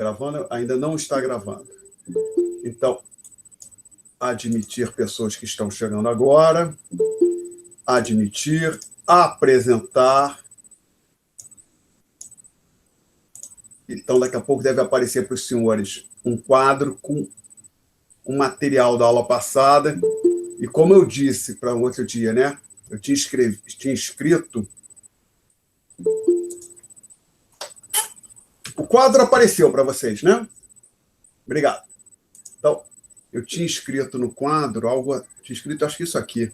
Gravando? Ainda não está gravando. Então, admitir pessoas que estão chegando agora. Admitir. Apresentar. Então, daqui a pouco deve aparecer para os senhores um quadro com um material da aula passada. E como eu disse para o outro dia, né? Eu tinha escrito. O quadro apareceu para vocês, né? Obrigado. Então, eu tinha escrito no quadro algo. Tinha escrito, acho que isso aqui.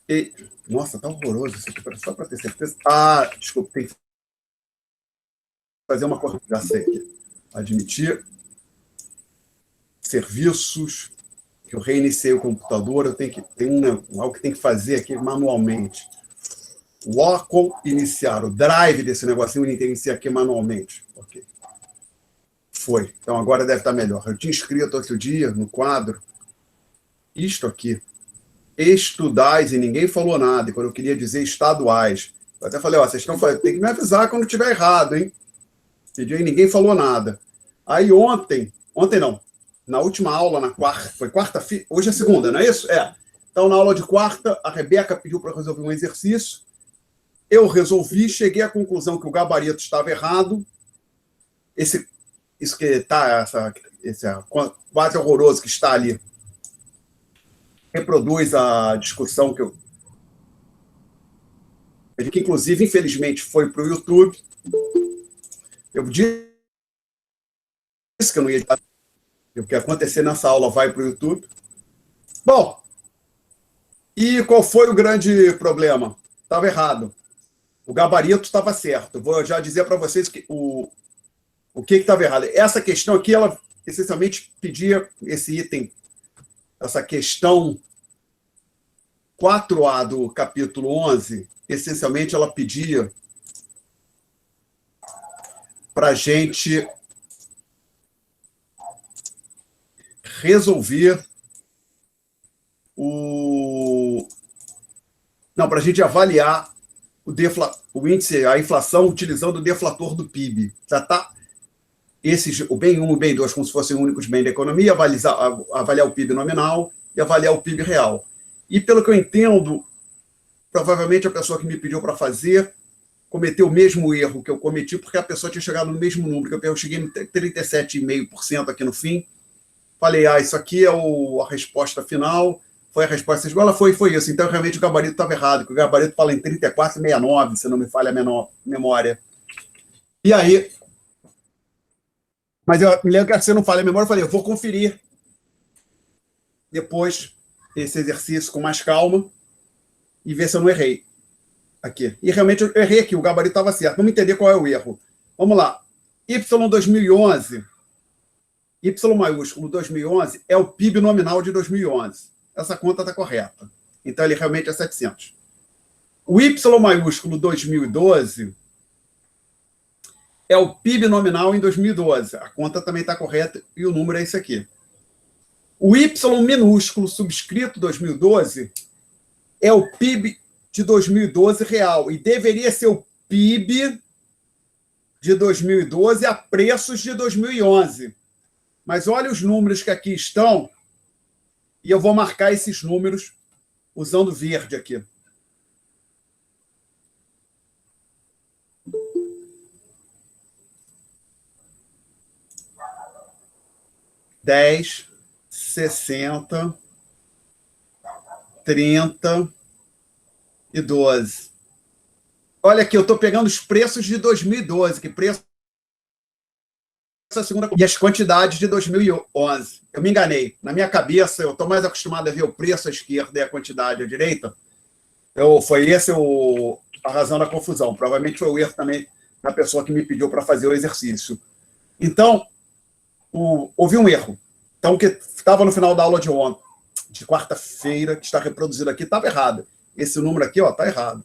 E, nossa, tá horroroso isso aqui, só para ter certeza. Ah, desculpa, tem que fazer uma coisa. Já sei aqui. Admitir. Serviços. Que eu reiniciei o computador, eu tenho que algo que tem que fazer aqui manualmente. O Oracle iniciar, o drive desse negocinho, eu iniciar aqui manualmente. Ok. Foi. Então agora deve estar melhor. Eu tinha escrito outro dia no quadro isto aqui. Estudais, e ninguém falou nada. E quando eu queria dizer estaduais, eu até falei, ó, vocês estão falando, tem que me avisar quando estiver errado, hein? Pedi e ninguém falou nada. Aí ontem não, na última aula, na quarta, foi quarta-feira, hoje é segunda, não é isso? É. Então, na aula de quarta, a Rebeca pediu para eu resolver um exercício, eu resolvi, cheguei à conclusão que o gabarito estava errado, isso que está, esse quase horroroso que está ali, reproduz a discussão que inclusive, infelizmente, foi para o YouTube. Eu disse que eu não ia... O que acontecer nessa aula vai para o YouTube. Bom, e qual foi o grande problema? Estava errado. O gabarito estava certo. Vou já dizer para vocês que o que estava errado. Essa questão aqui, ela essencialmente pedia esse item, essa questão 4A do capítulo 11, essencialmente ela pedia para a gente resolver para a gente avaliar o índice, a inflação utilizando o deflator do PIB. Tratar o bem 1 e o bem 2 como se fossem únicos bens da economia, avaliar o PIB nominal e avaliar o PIB real. E, pelo que eu entendo, provavelmente a pessoa que me pediu para fazer cometeu o mesmo erro que eu cometi, porque a pessoa tinha chegado no mesmo número, que eu cheguei em 37,5% aqui no fim. Falei, isso aqui é a resposta final, foi a resposta igual, foi isso. Então, realmente, o gabarito estava errado, que o gabarito fala em 34,69, se não me falha a memória. E aí, mas eu me lembro que você não falha a memória, eu falei, eu vou conferir depois esse exercício com mais calma e ver se eu não errei aqui. E realmente eu errei aqui, o gabarito estava certo. Vamos entender qual é o erro. Vamos lá. Y 2011, Y maiúsculo 2011 é o PIB nominal de 2011. Essa conta está correta. Então, ele realmente é 700. O Y maiúsculo 2012 é o PIB nominal em 2012. A conta também está correta e o número é esse aqui. O Y minúsculo subscrito 2012 é o PIB de 2012 real e deveria ser o PIB de 2012 a preços de 2011. Mas olha os números que aqui estão e eu vou marcar esses números usando verde aqui. $10, 60, 30 e 12. Olha aqui, eu estou pegando os preços de 2012, que preço a segunda, e as quantidades de 2011. Eu me enganei. Na minha cabeça, eu estou mais acostumado a ver o preço à esquerda e a quantidade à direita. Foi esse a razão da confusão. Provavelmente foi o erro também da pessoa que me pediu para fazer o exercício. Então, houve um erro. Então, o que estava no final da aula de quarta-feira, que está reproduzido aqui, estava errado. Esse número aqui está errado.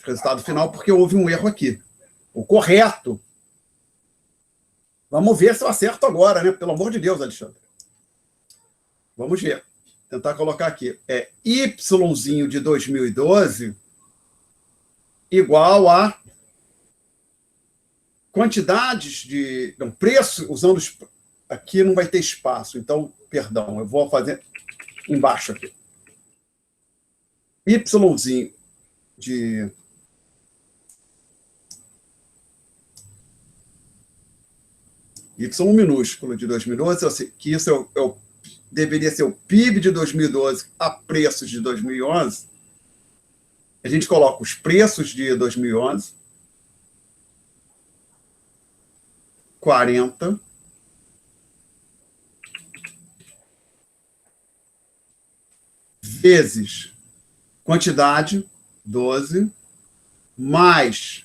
Resultado final, porque houve um erro aqui. O correto... Vamos ver se eu acerto agora, né? Pelo amor de Deus, Alexandre. Vamos ver. Tentar colocar aqui. É Yzinho de 2012 igual a quantidades de... Não, preço, usando... Aqui não vai ter espaço, então, perdão, eu vou fazer embaixo aqui. Yzinho de... Y minúsculo de 2012, que isso deveria ser o PIB de 2012 a preços de 2011. A gente coloca os preços de 2011, 40, vezes quantidade, 12, mais,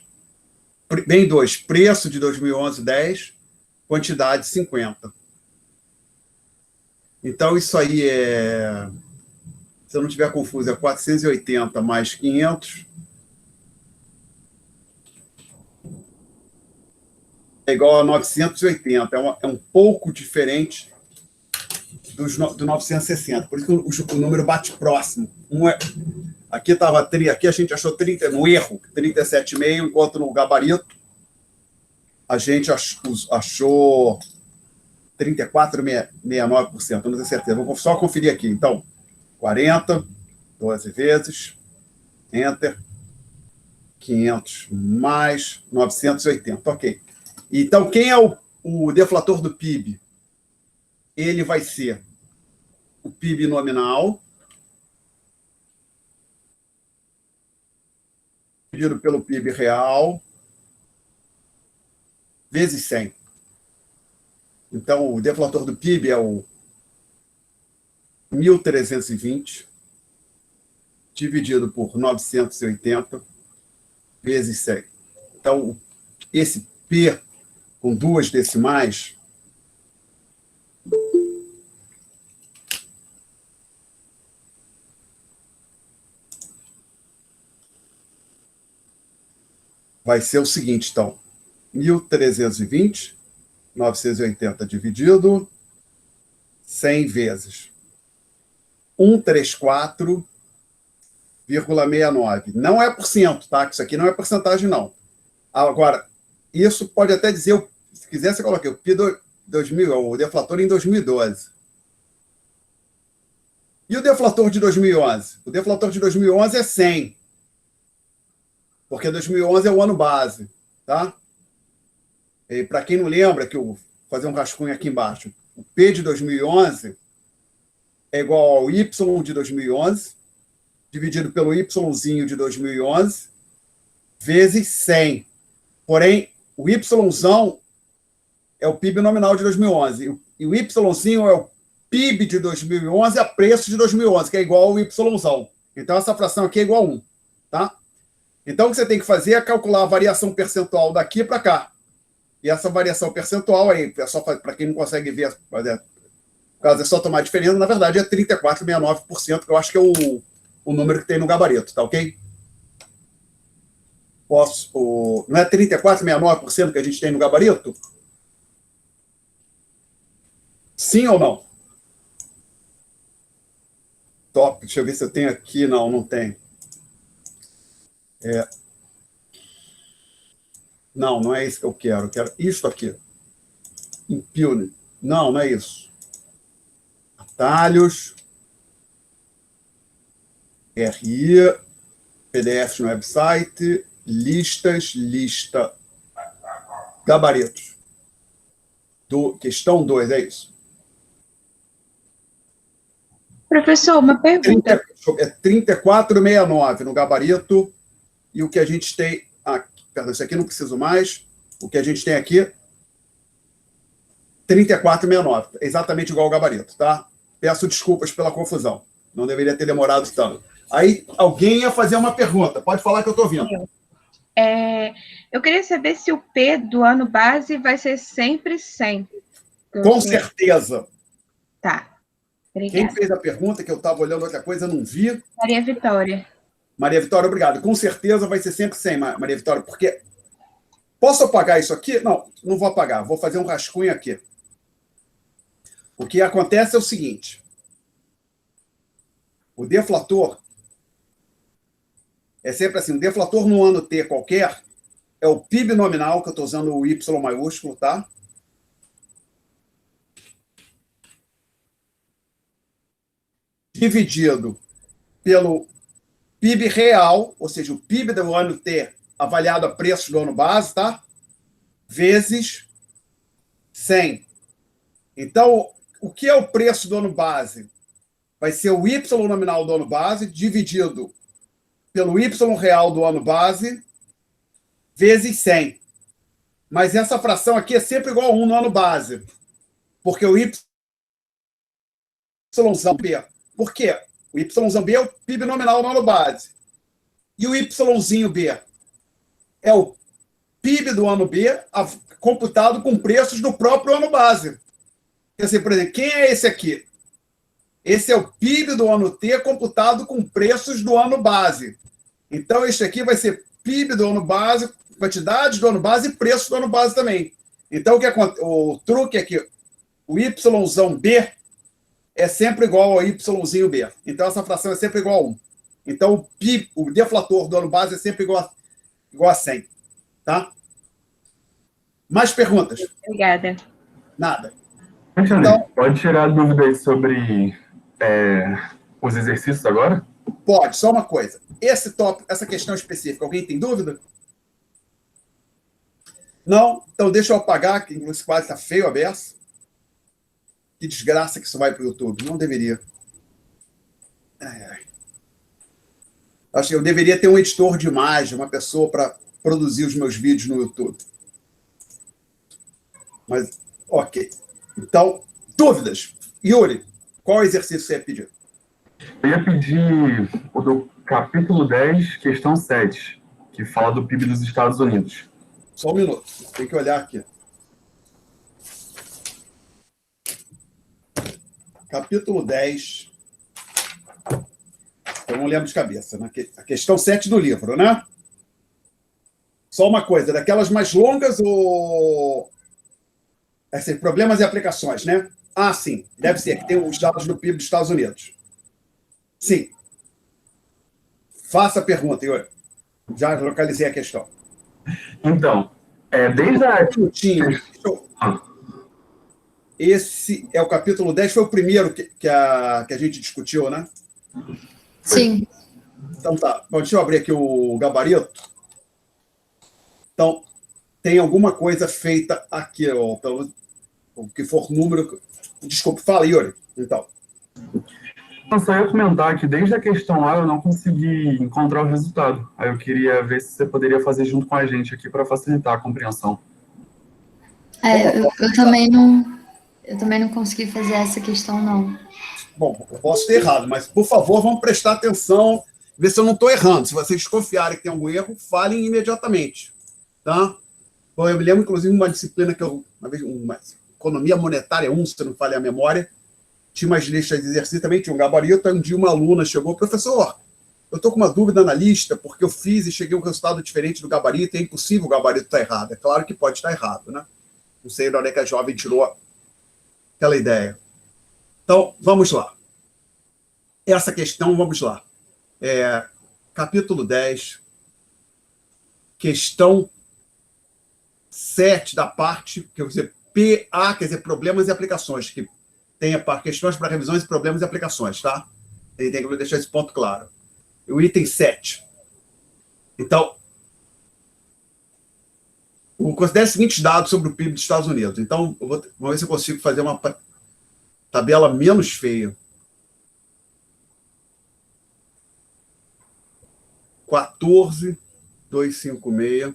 bem 2, preço de 2011, 10, quantidade, 50. Então, isso aí é, se eu não estiver confuso, é 480 mais 500, é igual a 980. É um pouco diferente do 960. Por isso que o número bate próximo. Aqui a gente achou 30, no erro, 37,5, enquanto no gabarito a gente achou 34,69%. Não tenho certeza. Vou só conferir aqui. Então, 40, 12 vezes, Enter, 500 mais 980. Ok. Então, quem é o deflator do PIB? Ele vai ser o PIB nominal, dividido pelo PIB real, vezes 100. Então, o deflator do PIB é o 1.320, dividido por 980, vezes 100. Então, esse P com 2 decimais vai ser o seguinte, então, 1.320, 980 dividido 100 vezes 134,69. Não é por cento, tá? Isso aqui não é porcentagem, não. Agora, isso pode até dizer, se quiser, você coloca o PIB 2000, o deflator em 2012. E o deflator de 2011? O deflator de 2011 é 100. Porque 2011 é o ano base, tá? E para quem não lembra, que eu vou fazer um rascunho aqui embaixo, o P de 2011 é igual ao Y de 2011, dividido pelo Yzinho de 2011, vezes 100. Porém, o Yzão é o PIB nominal de 2011, e o Yzinho é o PIB de 2011 a preço de 2011, que é igual ao Yzão. Então, essa fração aqui é igual a 1, tá? Então, o que você tem que fazer é calcular a variação percentual daqui para cá. E essa variação percentual aí, é só para quem não consegue ver, no caso é só tomar a diferença, na verdade é 34,69%, que eu acho que é o número que tem no gabarito, tá ok? Não é 34,69% que a gente tem no gabarito? Sim ou não? Top, deixa eu ver se eu tenho aqui. Não, não tem. Não, não é isso que eu quero. Eu quero isso aqui. Impune. Não, não é isso. Atalhos. RI. PDF no website. Listas. Lista. Gabaritos. Questão 2, é isso. Professor, uma pergunta. É 34,69 no gabarito. E o que a gente tem aqui, perdão, isso aqui não preciso mais. O que a gente tem aqui, 34,69. Exatamente igual ao gabarito, tá? Peço desculpas pela confusão. Não deveria ter demorado tanto. Aí, alguém ia fazer uma pergunta. Pode falar que eu estou ouvindo. Eu queria saber se o P do ano base vai ser sempre 100. Com certeza. Tá. Obrigada. Quem fez a pergunta, que eu estava olhando outra coisa, não vi. Maria Vitória. Maria Vitória, obrigado. Com certeza vai ser sempre 100, Maria Vitória, porque... Posso apagar isso aqui? Não, não vou apagar. Vou fazer um rascunho aqui. O que acontece é o seguinte. O deflator é sempre assim. O deflator no ano T qualquer, é o PIB nominal, que eu estou usando o Y maiúsculo, tá? Dividido pelo PIB real, ou seja, o PIB do ano T avaliado a preços do ano base, tá? Vezes 100. Então, o que é o preço do ano base? Vai ser o Y nominal do ano base dividido pelo Y real do ano base vezes 100. Mas essa fração aqui é sempre igual a 1 no ano base, porque o YZ B. Por quê? O YZ B é o PIB nominal no ano base. E o Yzinho B é o PIB do ano B computado com preços do próprio ano base. Quer dizer, por exemplo, quem é esse aqui? Esse é o PIB do ano T computado com preços do ano base. Então, este aqui vai ser PIB do ano base, quantidade do ano base e preço do ano base também. Então, o truque é que o Yzão B é sempre igual ao Yzinho B. Então, essa fração é sempre igual a 1. Então, o PIB, o deflator do ano base é sempre igual a 100. Tá? Mais perguntas? Obrigada. Nada. Então, pode tirar dúvidas sobre os exercícios agora? Pode, só uma coisa. Essa questão específica, alguém tem dúvida? Não? Então deixa eu apagar, que esse quadro está feio aberto. Que desgraça que isso vai para o YouTube. Não deveria. Acho que eu deveria ter um editor de imagem, uma pessoa para produzir os meus vídeos no YouTube. Mas, ok. Então, dúvidas. Yuri, qual exercício você ia pedir? Eu ia pedir o do capítulo 10, questão 7, que fala do PIB dos Estados Unidos. Só um minuto. Tem que olhar aqui. Capítulo 10. Eu não lembro de cabeça, né? A questão 7 do livro, né? Só uma coisa, daquelas mais longas ou... Assim, problemas e aplicações, né? Ah, sim. Deve ser, que tem os dados do PIB dos Estados Unidos. Sim. Faça a pergunta, Yuri. Já localizei a questão. Então, desde a... Esse é o capítulo 10, foi o primeiro que a gente discutiu, né? Sim. Então tá. Bom, deixa eu abrir aqui o gabarito. Então, tem alguma coisa feita aqui, ó, pelo o que for número. Desculpa, fala, Yuri. Então. Eu só ia comentar que desde a questão lá eu não consegui encontrar o resultado. Aí eu queria ver se você poderia fazer junto com a gente aqui para facilitar a compreensão. Eu também não consegui fazer essa questão, não. Bom, eu posso ter errado, mas, por favor, vamos prestar atenção, ver se eu não estou errando. Se vocês desconfiarem que tem algum erro, falem imediatamente. Tá? Bom, eu me lembro, inclusive, uma disciplina que eu... uma Economia Monetária 1, se eu não falei a memória, tinha umas listas de exercício, também tinha um gabarito, aí um dia uma aluna chegou, professor, eu estou com uma dúvida na lista, porque eu fiz e cheguei a um resultado diferente do gabarito, e é impossível o gabarito estar errado. É claro que pode estar errado, né? Não sei de onde é que a jovem tirou aquela ideia. Então, vamos lá. Essa questão, vamos lá. Capítulo 10, questão 7 da parte, que eu vou dizer, PA, quer dizer, problemas e aplicações, que tem questões para revisões e problemas e aplicações, tá? Tem que deixar esse ponto claro. O item 7. Então, considere os seguintes dados sobre o PIB dos Estados Unidos. Então, vamos ver se eu consigo fazer uma tabela menos feia. 14.256,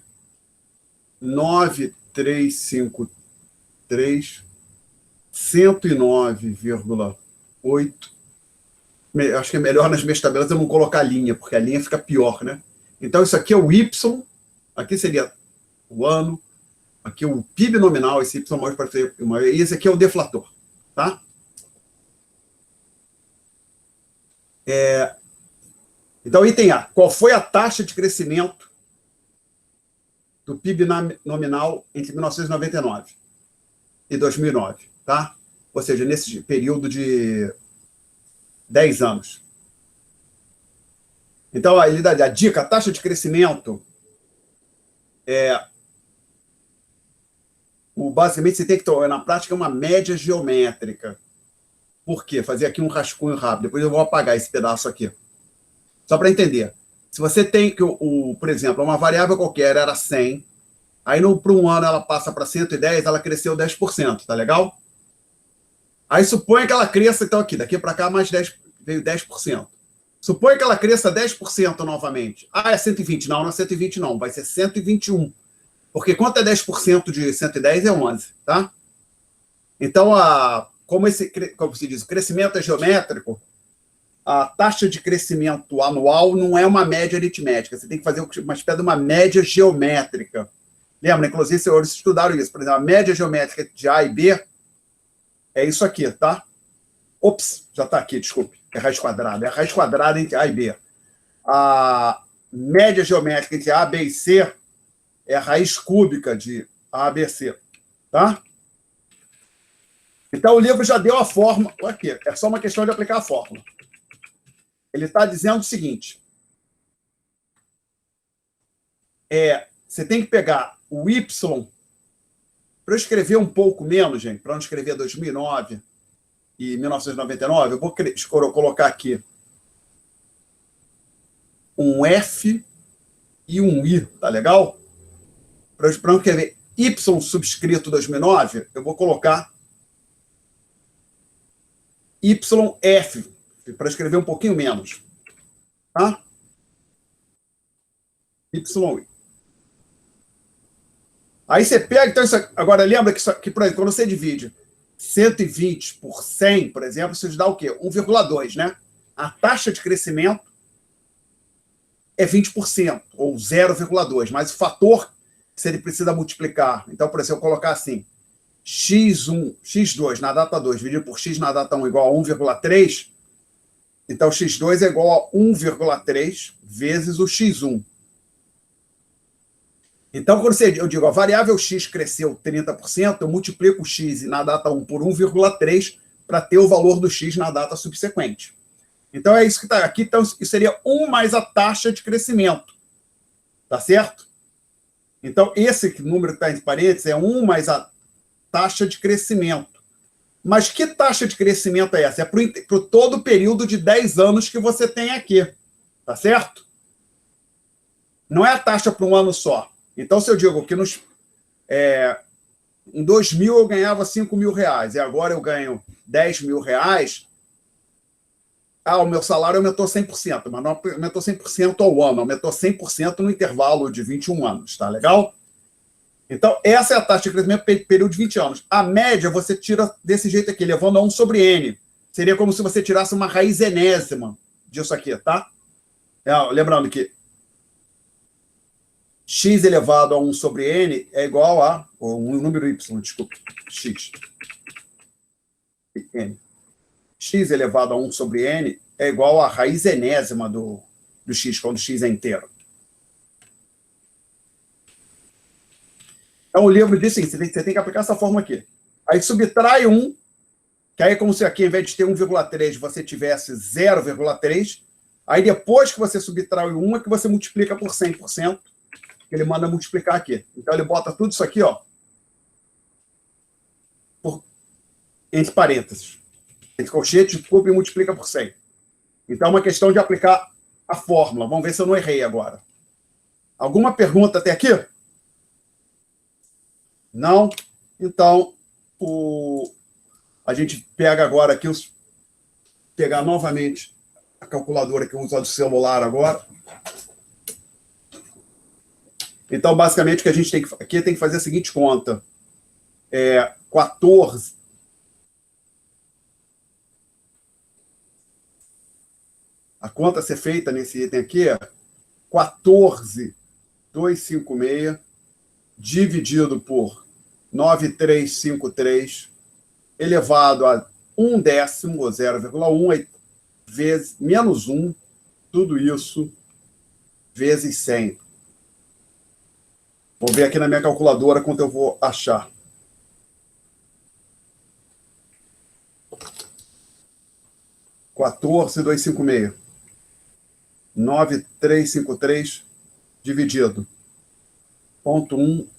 9.353, 109,8. Acho que é melhor nas minhas tabelas eu não colocar linha, porque a linha fica pior, né? Então, isso aqui é o Y, aqui seria o ano, aqui o PIB nominal, esse Y maior para ser uma, e esse aqui é o deflator, tá? Então, item A. Qual foi a taxa de crescimento do PIB nominal entre 1999 e 2009, tá? Ou seja, nesse período de 10 anos. Então, a dica, a taxa de crescimento Basicamente, você tem que ter, na prática, uma média geométrica. Por quê? Fazer aqui um rascunho rápido. Depois eu vou apagar esse pedaço aqui. Só para entender. Se você tem, por exemplo, uma variável qualquer era 100, aí por um ano ela passa para 110, ela cresceu 10%, tá legal? Aí suponha que ela cresça, então aqui, daqui para cá mais 10, veio 10%. Suponha que ela cresça 10% novamente. Ah, é 120. Não, não é 120 não, vai ser 121. Porque quanto é 10% de 110 é 11, tá? Então, como se diz, o crescimento é geométrico, a taxa de crescimento anual não é uma média aritmética. Você tem que fazer uma espécie de uma média geométrica. Lembra? Inclusive, os senhores estudaram isso. Por exemplo, a média geométrica de A e B é isso aqui, tá? Ops, já está aqui, desculpe. É raiz quadrada. É a raiz quadrada entre A e B. A média geométrica entre A, B e C é a raiz cúbica de A, B, C. Tá? Então, o livro já deu a fórmula. Aqui, é só uma questão de aplicar a fórmula. Ele está dizendo o seguinte. Você tem que pegar o Y. Para eu escrever um pouco menos, gente, para não escrever 2009 e 1999, eu vou colocar aqui um F e um I, tá legal? Para não escrever Y subscrito 2009, eu vou colocar YF, para escrever um pouquinho menos. Tá? YI. Aí você pega, então, agora lembra que, por exemplo, quando você divide 120 por 100, por exemplo, isso dá o quê? 1,2, né? A taxa de crescimento é 20%, ou 0,2, mas o fator, se ele precisa multiplicar, então, por exemplo, eu colocar assim, x1, x2 na data 2 dividido por x na data 1 igual a 1,3, então x2 é igual a 1,3 vezes o x1. Então, quando eu digo a variável x cresceu 30%, eu multiplico o x na data 1 por 1,3 para ter o valor do x na data subsequente. Então, é isso que está aqui. Então, isso seria 1 mais a taxa de crescimento. Tá certo? Então, esse número que está entre parênteses é 1 mais a taxa de crescimento. Mas que taxa de crescimento é essa? É para todo o período de 10 anos que você tem aqui. Tá certo? Não é a taxa para um ano só. Então, se eu digo que em 2000 eu ganhava 5 mil reais e agora eu ganho 10 mil reais, o meu salário aumentou 100%, mas não aumentou 100% ao ano, aumentou 100% no intervalo de 21 anos, tá legal? Então, essa é a taxa de crescimento período de 20 anos. A média você tira desse jeito aqui, levando a 1 sobre N. Seria como se você tirasse uma raiz enésima disso aqui, tá? Lembrando que x elevado a 1 sobre n é igual a um número y, desculpe, x. N. X elevado a 1 sobre n é igual a raiz enésima do x, quando x é inteiro. Então, o livro diz assim, você tem que aplicar essa fórmula aqui. Aí subtrai 1, que aí é como se aqui, ao invés de ter 1,3, você tivesse 0,3. Aí, depois que você subtrai o 1, é que você multiplica por 100%. Que ele manda multiplicar aqui. Então, ele bota tudo isso aqui, ó, entre parênteses. Entre colchete, cubo e multiplica por 100. Então, é uma questão de aplicar a fórmula. Vamos ver se eu não errei agora. Alguma pergunta até aqui? Não? Então, a gente pega agora aqui, pegar novamente a calculadora que eu vou usar do celular agora. Então, basicamente, o que a gente tem que fazer a seguinte conta. 14. A conta a ser feita nesse item aqui é 14,256 dividido por 9,353 elevado a 1/10, ou 0,1, vezes menos 1, tudo isso vezes 100. Vou ver aqui na minha calculadora quanto eu vou achar. (14,256) 9,353 dividido 1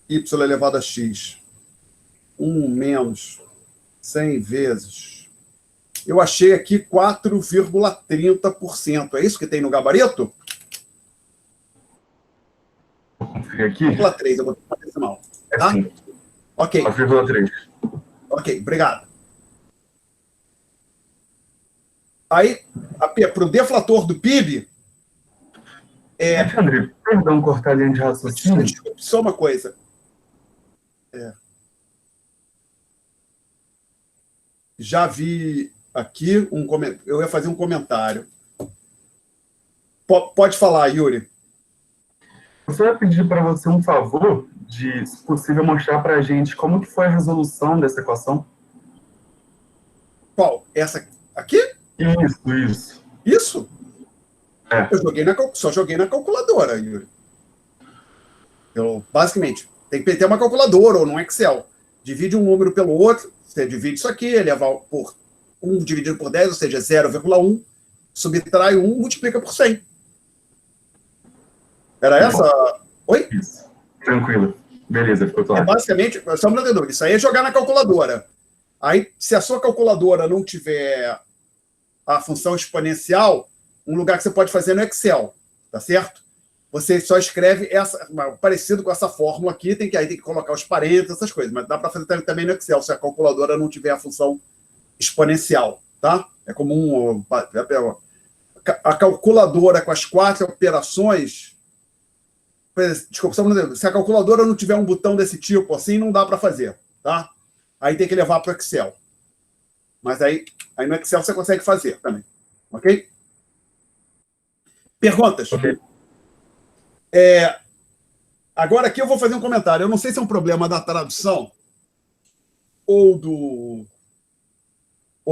y elevado a x. 1 menos 100 vezes. Eu achei aqui 4,30%. É isso que tem no gabarito? Vou conferir aqui. 4,3, eu vou ter decimal. Tá? Sim. Ok. 4,3. Ok, obrigado. Aí, para o deflator do PIB, Alexandre, perdão cortar a linha de raciocínio. desculpe, só uma coisa. Já vi aqui um comentário. Eu ia fazer um comentário. Pode falar, Yuri. Eu só ia pedir para você um favor de, se possível, mostrar para a gente como que foi a resolução dessa equação. Qual? Essa aqui? Isso. Isso? É. Eu só joguei na calculadora, Yuri. Basicamente, tem que ter uma calculadora ou num Excel. Divide um número pelo outro, você divide isso aqui, eleva por 1 dividido por 10, ou seja, 0,1, subtrai 1, multiplica por 100. Era essa? Oi? Isso. Tranquilo. Beleza, ficou claro. Basicamente, só para entender, isso aí é jogar na calculadora. Aí, se a sua calculadora não tiver a função exponencial, um lugar que você pode fazer no Excel, tá certo? Você só escreve parecido com essa fórmula aqui, aí tem que colocar os parênteses, essas coisas, mas dá para fazer também no Excel, se a calculadora não tiver a função exponencial, tá? É comum a calculadora com as 4 operações. Desculpa, se a calculadora não tiver um botão desse tipo assim, não dá para fazer, tá? Aí tem que levar para o Excel. Mas aí no Excel você consegue fazer também, ok? Perguntas? Ok. Agora aqui eu vou fazer um comentário. Eu não sei se é um problema da tradução ou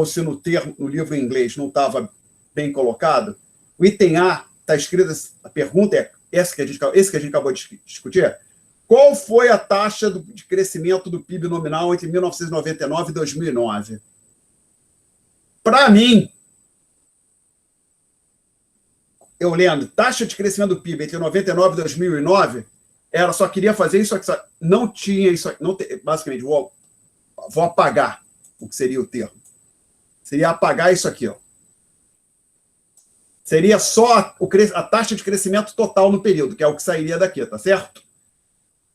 se no livro em inglês não estava bem colocado. O item A está escrito, a pergunta é esse que a gente acabou de discutir. Qual foi a taxa de crescimento do PIB nominal entre 1999 e 2009? Para mim, eu lembro, taxa de crescimento do PIB entre 99 e 2009, ela só queria fazer isso, não tinha isso, basicamente, vou apagar o que seria o termo. Seria apagar isso aqui, ó. Seria só a taxa de crescimento total no período, que é o que sairia daqui, tá certo?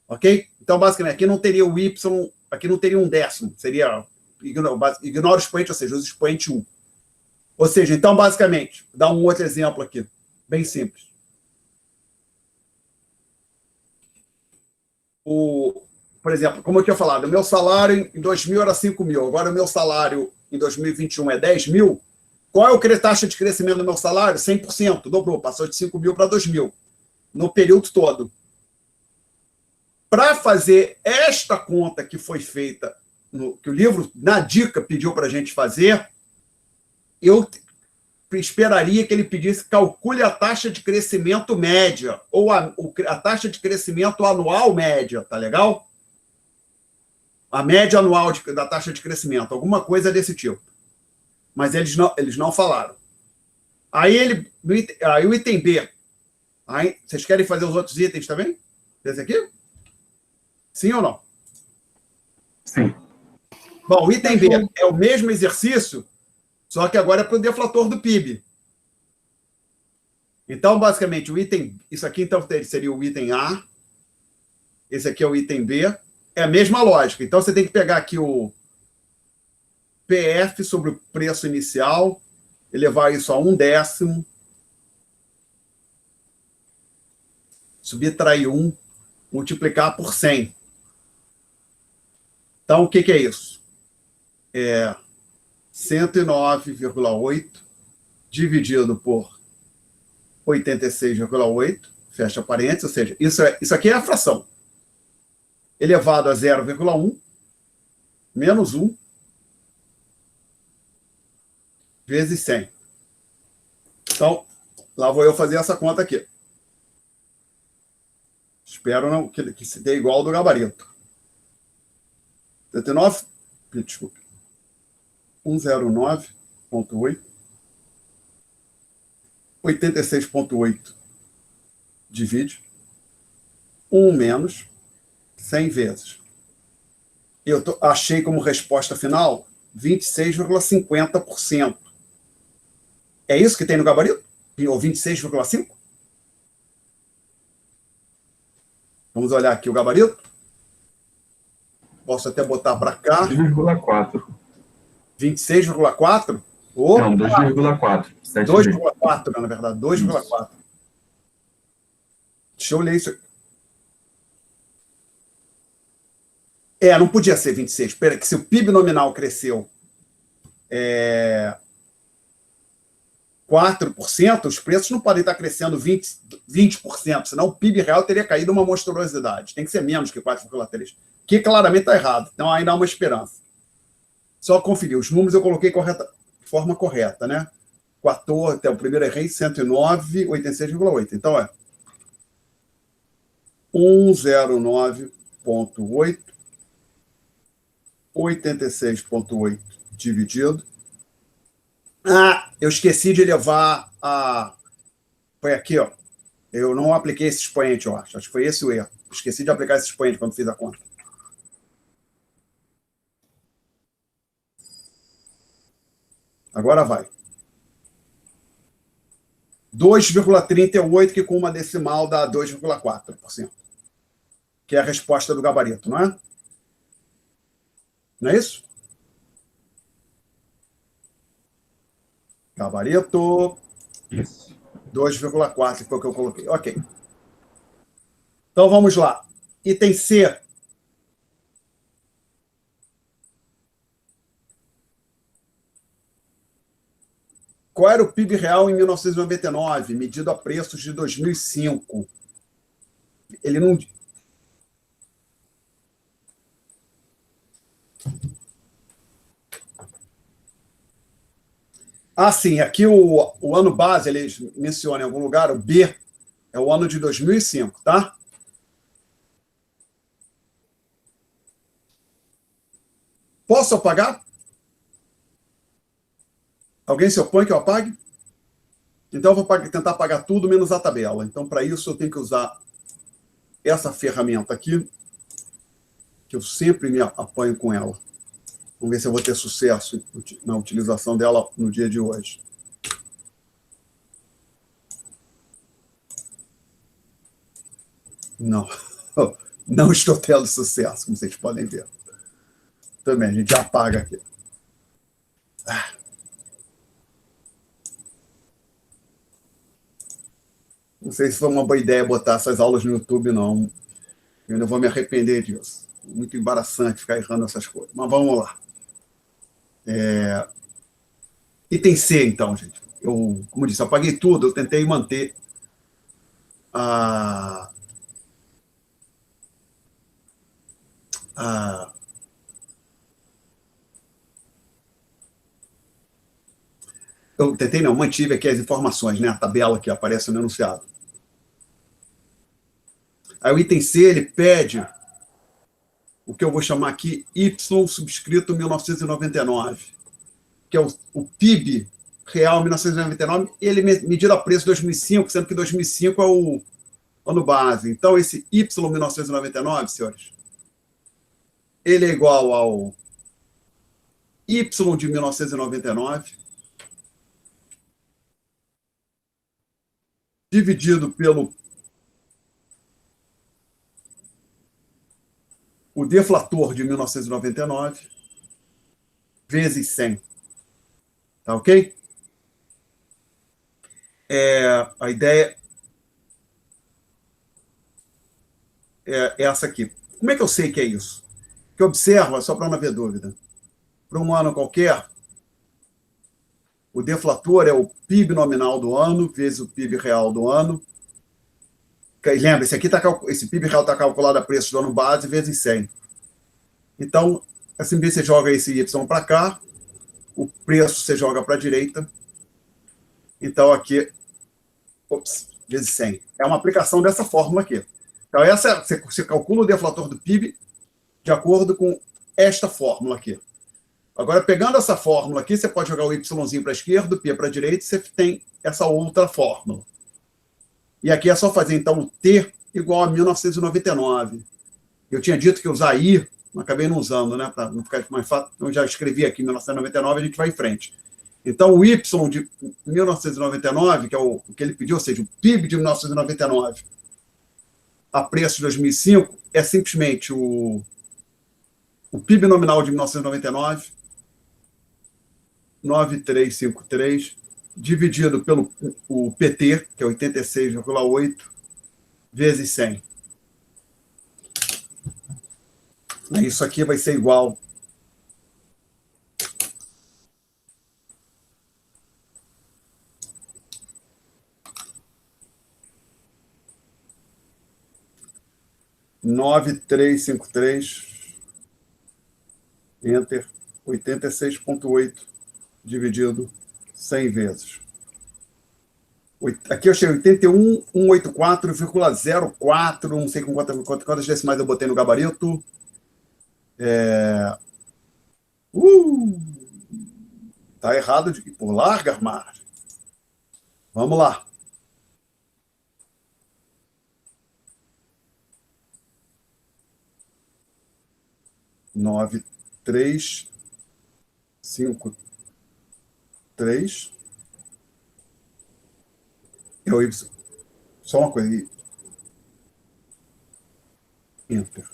Ok? Então, basicamente, aqui não teria o Y, aqui não teria um décimo, seria, ignora o expoente, ou seja, usa o expoente 1. Ou seja, então, basicamente, dá um outro exemplo aqui, bem simples. Por exemplo, como eu tinha falado, o meu salário em 2000 era 5 mil, agora o meu salário em 2021 é 10 mil. Qual é a taxa de crescimento do meu salário? 100%, dobrou, passou de 5 mil para 2 mil, no período todo. Para fazer esta conta que foi feita, que o livro, na dica, pediu para a gente fazer, eu esperaria que ele pedisse, calcule a taxa de crescimento média, ou a taxa de crescimento anual média, tá legal? A média anual da taxa de crescimento, alguma coisa desse tipo. Mas eles não falaram. Aí o item B. Aí, vocês querem fazer os outros itens também? Esse aqui? Sim ou não? Sim. Bom, o item B é o mesmo exercício, só que agora é para o deflator do PIB. Então, basicamente, isso aqui então seria o item A, esse aqui é o item B, é a mesma lógica. Então, você tem que pegar aqui o PF sobre o preço inicial, elevar isso a 1/10, subtrair 1, multiplicar por 100. Então, o que é isso? É 109,8 dividido por 86,8, fecha parênteses, ou seja, isso aqui é a fração. Elevado a 0,1, menos 1, vezes 100. Então, lá vou eu fazer essa conta aqui. Espero não, que se dê igual ao do gabarito. 79, desculpe. 109,8. 86,8 divide 1 menos 100 vezes. Eu achei como resposta final 26,50%. É isso que tem no gabarito? Ou 26,5%? Vamos olhar aqui o gabarito. Posso até botar para cá. 2,4. 26,4%? Não, 2,4. 2,4, na verdade. 2,4. Deixa eu ler isso aqui. Não podia ser 26. Espera, que se o PIB nominal cresceu 4%, os preços não podem estar crescendo 20%, senão o PIB real teria caído uma monstruosidade. Tem que ser menos que 4,3%, que claramente está errado. Então ainda há uma esperança. Só conferir. Os números eu coloquei de forma correta, né? 14, até o primeiro errei, 109, 86,8. Então 109,8, 86,8 dividido. Eu esqueci de levar a... Foi aqui, ó. Eu não apliquei esse expoente, eu acho. Acho que foi esse o erro. Esqueci de aplicar esse expoente quando fiz a conta. Agora vai. 2,38, que com uma decimal dá 2,4%. Que é a resposta do gabarito, não é? Não é isso? Gabarito. Isso. 2,4 foi o que eu coloquei. Ok. Então vamos lá. Item C. Qual era o PIB real em 1999, medido a preços de 2005? Ele não... Sim, aqui o ano base, eles mencionam em algum lugar, o B, é o ano de 2005, tá? Posso apagar? Alguém se opõe que eu apague? Então, eu vou tentar apagar tudo menos a tabela. Então, para isso, eu tenho que usar essa ferramenta aqui, que eu sempre me apanho com ela. Vamos ver se eu vou ter sucesso na utilização dela no dia de hoje. Não. Não estou tendo sucesso, como vocês podem ver. Também, a gente já apaga aqui. Não sei se foi uma boa ideia botar essas aulas no YouTube, não. Eu ainda vou me arrepender disso. Muito embaraçante ficar errando essas coisas. Mas vamos lá. Item C, então, gente. Eu, como eu disse, apaguei tudo. Eu tentei manter eu tentei, não, mantive aqui as informações, né? A tabela que aparece no enunciado. Aí o item C, ele pede o que eu vou chamar aqui Y subscrito 1999, que é o PIB real 1999, ele medido a preço 2005, sendo que 2005 é o ano base. Então, esse Y 1999, senhores, ele é igual ao Y de 1999 dividido pelo o deflator de 1999 vezes 100. Tá ok? A ideia é essa aqui. Como é que eu sei que é isso? Que observa, só para não haver dúvida, para um ano qualquer, o deflator é o PIB nominal do ano vezes o PIB real do ano. Lembra, esse PIB real está calculado a preço do ano base vezes 100. Então, assim, você joga esse Y para cá, o preço você joga para a direita. Então, aqui, vezes 100. É uma aplicação dessa fórmula aqui. Então, você calcula o deflator do PIB de acordo com esta fórmula aqui. Agora, pegando essa fórmula aqui, você pode jogar o Yzinho para a esquerda, o P para a direita, e você tem essa outra fórmula. E aqui é só fazer, então, o T igual a 1999. Eu tinha dito que usar I, mas acabei não usando, né? Para não ficar mais fácil. Então, já escrevi aqui 1999, a gente vai em frente. Então, o Y de 1999, que é o que ele pediu, ou seja, o PIB de 1999 a preço de 2005, é simplesmente o PIB nominal de 1999, 9353, dividido pelo o PT, que é 86,8, vezes 100. Isso aqui vai ser igual a 9353, enter, 86,8 dividido 100 vezes. Aqui eu achei 81.184,04, não sei quantas decimais eu botei no gabarito. Tá errado por larga margem. Vamos lá. Nove, três, cinco, três. É o Y. Só uma coisa. Enter.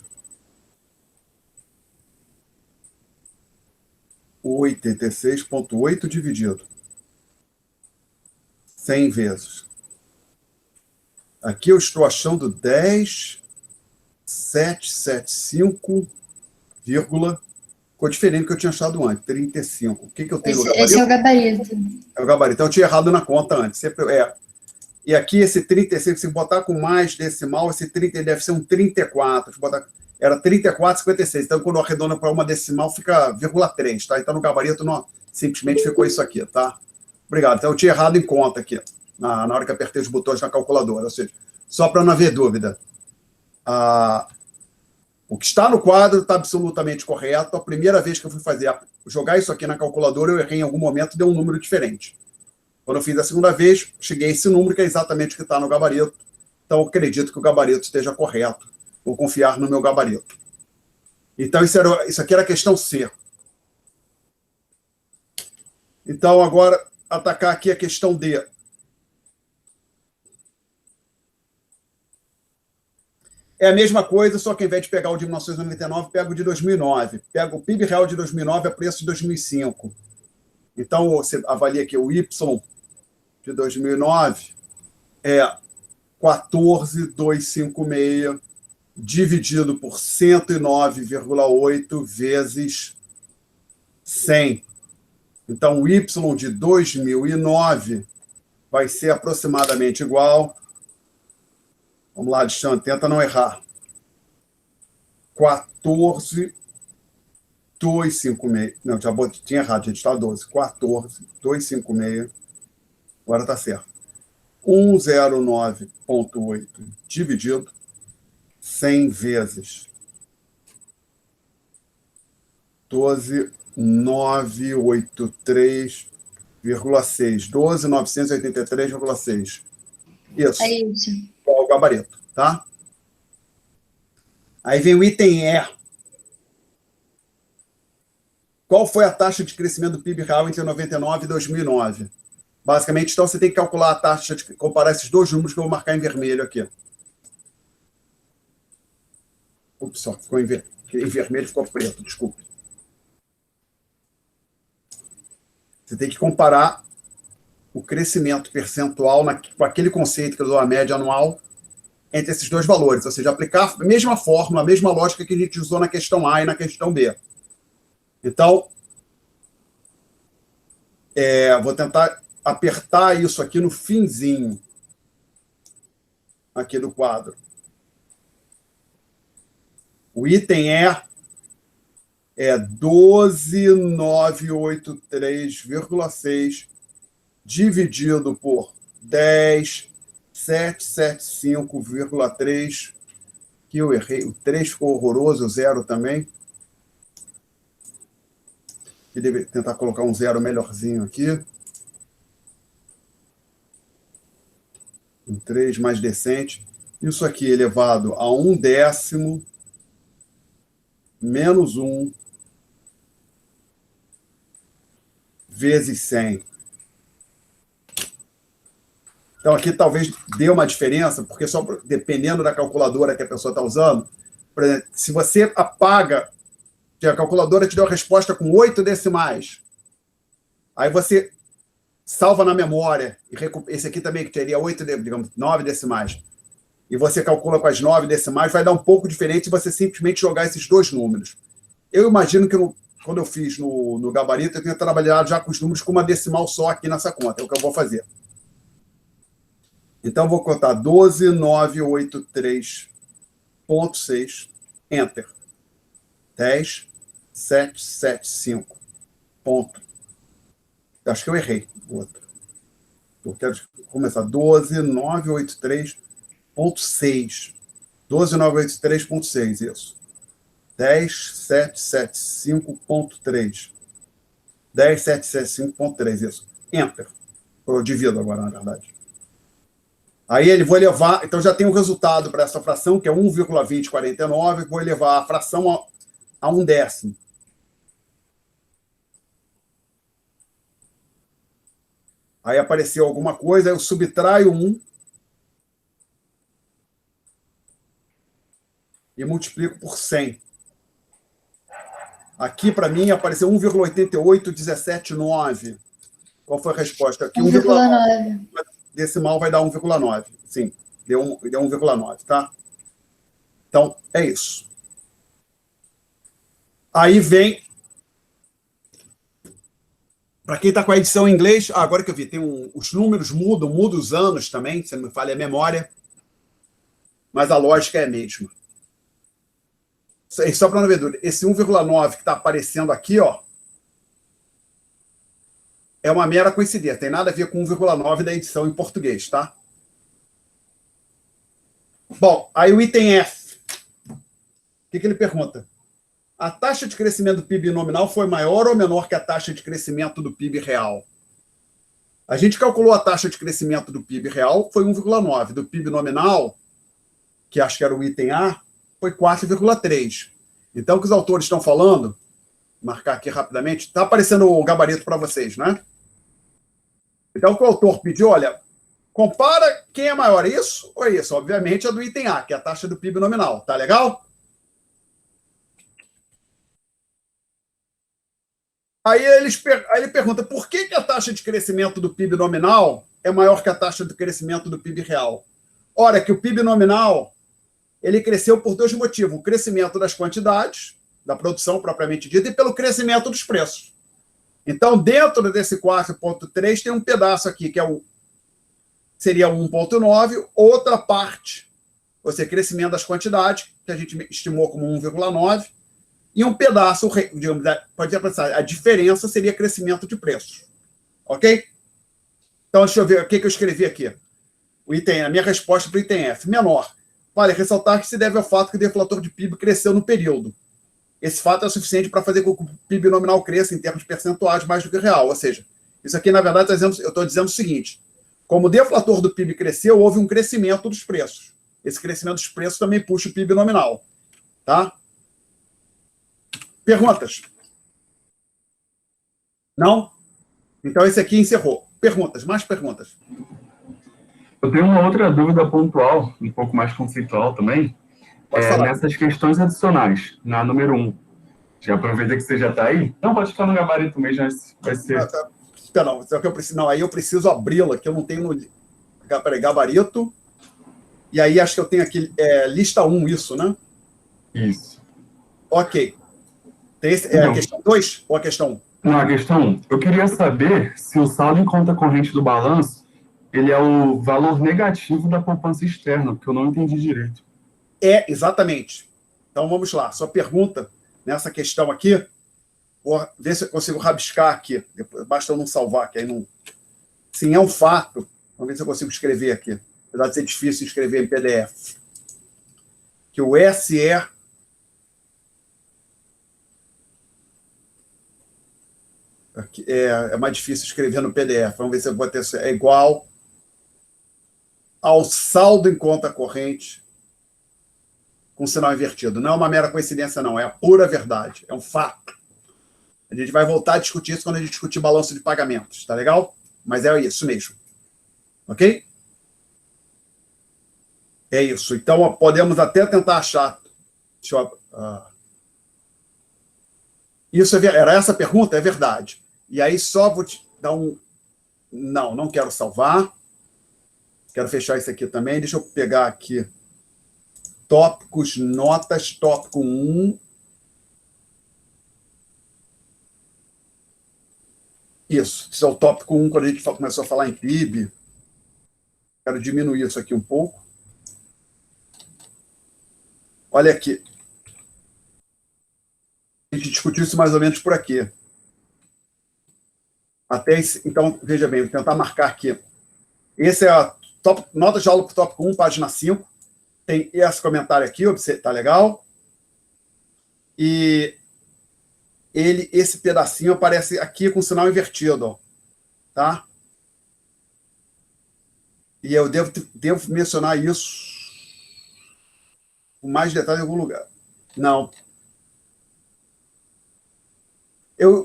86,8 dividido 100 vezes. Aqui eu estou achando 10,775, ficou diferente do que eu tinha achado antes, 35. O que eu tenho no gabarito? Esse é o gabarito. É o gabarito. Então eu tinha errado na conta antes. Sempre é. E aqui esse 35, se botar com mais decimal, esse 30 deve ser um 34. Se botar, era 34,56. Então, quando arredonda para uma decimal, fica 0,3, tá? Então, no gabarito, não, simplesmente ficou isso aqui, tá? Obrigado. Então, eu tinha errado em conta aqui, na hora que apertei os botões na calculadora. Ou seja, só para não haver dúvida. O que está no quadro está absolutamente correto. A primeira vez que eu fui jogar isso aqui na calculadora, eu errei em algum momento, deu um número diferente. Quando eu fiz a segunda vez, cheguei a esse número, que é exatamente o que está no gabarito. Então, eu acredito que o gabarito esteja correto. Vou confiar no meu gabarito. Então, isso aqui era a questão C. Então, agora, atacar aqui a questão D. É a mesma coisa, só que ao invés de pegar o de 1999, pega o de 2009. Pega o PIB real de 2009 a preço de 2005. Então, você avalia aqui o Y de 2009 é 14,256 dividido por 109,8 vezes 100. Então, o Y de 2009 vai ser aproximadamente igual. Vamos lá, Alexandre, tenta não errar. 14,256. Não, tinha errado, gente, está 12. 14,256. Agora está certo. 109,8 dividido 100 vezes 12,983,6. 12,983,6. Isso. É isso. Qual o gabarito, tá? Aí vem o item E. Qual foi a taxa de crescimento do PIB real entre 99 e 2009? Basicamente, então, você tem que calcular a taxa, comparar esses dois números que eu vou marcar em vermelho aqui. Ups, só ficou em vermelho, ficou preto, desculpe. Você tem que comparar o crescimento percentual com aquele conceito que eu dou a média anual entre esses dois valores, ou seja, aplicar a mesma fórmula, a mesma lógica que a gente usou na questão A e na questão B. Então, vou tentar apertar isso aqui no finzinho aqui do quadro. O item é 12,983,6 dividido por 10,775,3, que eu errei. O 3 ficou horroroso, o 0 também. E deve tentar colocar um 0 melhorzinho aqui. Um 3 mais decente. Isso aqui elevado a 1/10 menos 1 vezes 100. Então, aqui talvez dê uma diferença, porque só dependendo da calculadora que a pessoa está usando, por exemplo, se você apaga, que a calculadora te deu a resposta com 8 decimais, aí você salva na memória, esse aqui também que teria 8, digamos, 9 decimais, e você calcula com as 9 decimais, vai dar um pouco diferente se você simplesmente jogar esses dois números. Eu imagino que quando eu fiz no gabarito, eu tenho trabalhado já com os números com uma decimal só aqui nessa conta, é o que eu vou fazer. Então, vou contar 12.983.6, Enter. 10.775. Ponto. Acho que eu errei. Outro. Eu quero começar. 12.983.6. 12.983.6, isso. 10.775.3. 10.775.3, isso. Enter. Eu divido agora, na verdade. Aí ele vou elevar, então já tem o resultado para essa fração, que é 1,2049, vou elevar a fração a 1/10. Aí apareceu alguma coisa, eu subtraio 1 e multiplico por 100. Aqui, para mim, apareceu 1,88179. Qual foi a resposta? Aqui, 1,9. Decimal vai dar 1,9. Sim, deu 1,9, tá? Então, é isso. Aí vem... Para quem está com a edição em inglês, agora que eu vi, os números mudam os anos também, se não me falha a memória, mas a lógica é a mesma. Só para não ver dúvida, esse 1,9 que está aparecendo aqui, ó, é uma mera coincidência, tem nada a ver com 1,9 da edição em português, tá? Bom, aí o item F. O que ele pergunta? A taxa de crescimento do PIB nominal foi maior ou menor que a taxa de crescimento do PIB real? A gente calculou a taxa de crescimento do PIB real, foi 1,9. Do PIB nominal, que acho que era o item A, foi 4,3. Então, o que os autores estão falando, marcar aqui rapidamente, está aparecendo o gabarito para vocês, né? Então, o que o autor pediu, olha, compara quem é maior, isso ou isso? Obviamente, é do item A, que é a taxa do PIB nominal. Tá legal? Aí ele pergunta por que a taxa de crescimento do PIB nominal é maior que a taxa de crescimento do PIB real? Ora, que o PIB nominal ele cresceu por dois motivos. O crescimento das quantidades, da produção propriamente dita, e pelo crescimento dos preços. Então, dentro desse 4,3 tem um pedaço aqui, que seria 1,9, outra parte, ou seja, crescimento das quantidades, que a gente estimou como 1,9, e um pedaço, digamos, pode pensar, a diferença seria crescimento de preços. Ok? Então, deixa eu ver o que eu escrevi aqui. A minha resposta para o item F, menor. Vale ressaltar que se deve ao fato que o deflator de PIB cresceu no período. Esse fato é suficiente para fazer com que o PIB nominal cresça em termos percentuais mais do que real. Ou seja, isso aqui, na verdade, eu estou dizendo o seguinte: como o deflator do PIB cresceu, houve um crescimento dos preços. Esse crescimento dos preços também puxa o PIB nominal. Tá? Perguntas? Não? Então, esse aqui encerrou. Perguntas? Mais perguntas? Eu tenho uma outra dúvida pontual, um pouco mais conceitual também, nessas questões adicionais, na número 1. Já aproveita que você já está aí. Não, pode ficar no gabarito mesmo, vai ser... Não, só que eu preciso, não, aí eu preciso abri-la, que eu não tenho no... Peraí, gabarito. E aí acho que eu tenho aqui lista 1, isso, né? Isso. Ok. Tem a questão 2 ou a questão 1? Não, a questão 1. Eu queria saber se o saldo em conta corrente do balanço ele é o valor negativo da poupança externa, porque eu não entendi direito. Exatamente. Então, vamos lá. Sua pergunta nessa questão aqui, vou ver se eu consigo rabiscar aqui. Basta eu não salvar, que aí não... Sim, é um fato. Vamos ver se eu consigo escrever aqui. Apesar de ser difícil escrever em PDF. Que o SE... É mais difícil escrever no PDF. Vamos ver se eu vou ter... É igual... ao saldo em conta corrente com sinal invertido. Não é uma mera coincidência, não. É a pura verdade. É um fato. A gente vai voltar a discutir isso quando a gente discutir balanço de pagamentos. Tá legal? Mas é isso mesmo. Ok? É isso. Então, podemos até tentar achar... Deixa eu... Isso era essa a pergunta? É verdade. E aí só vou te dar um... Não quero salvar. Quero fechar isso aqui também. Deixa eu pegar aqui tópicos, notas, tópico 1. Isso é o tópico 1, quando a gente começou a falar em PIB. Quero diminuir isso aqui um pouco. Olha aqui. A gente discutiu isso mais ou menos por aqui. Então, veja bem, vou tentar marcar aqui. Esse é a nota de aula para o tópico 1, página 5. Tem esse comentário aqui, tá legal? E esse pedacinho aparece aqui com sinal invertido, ó, tá? E eu devo mencionar isso com mais detalhe em algum lugar. Não.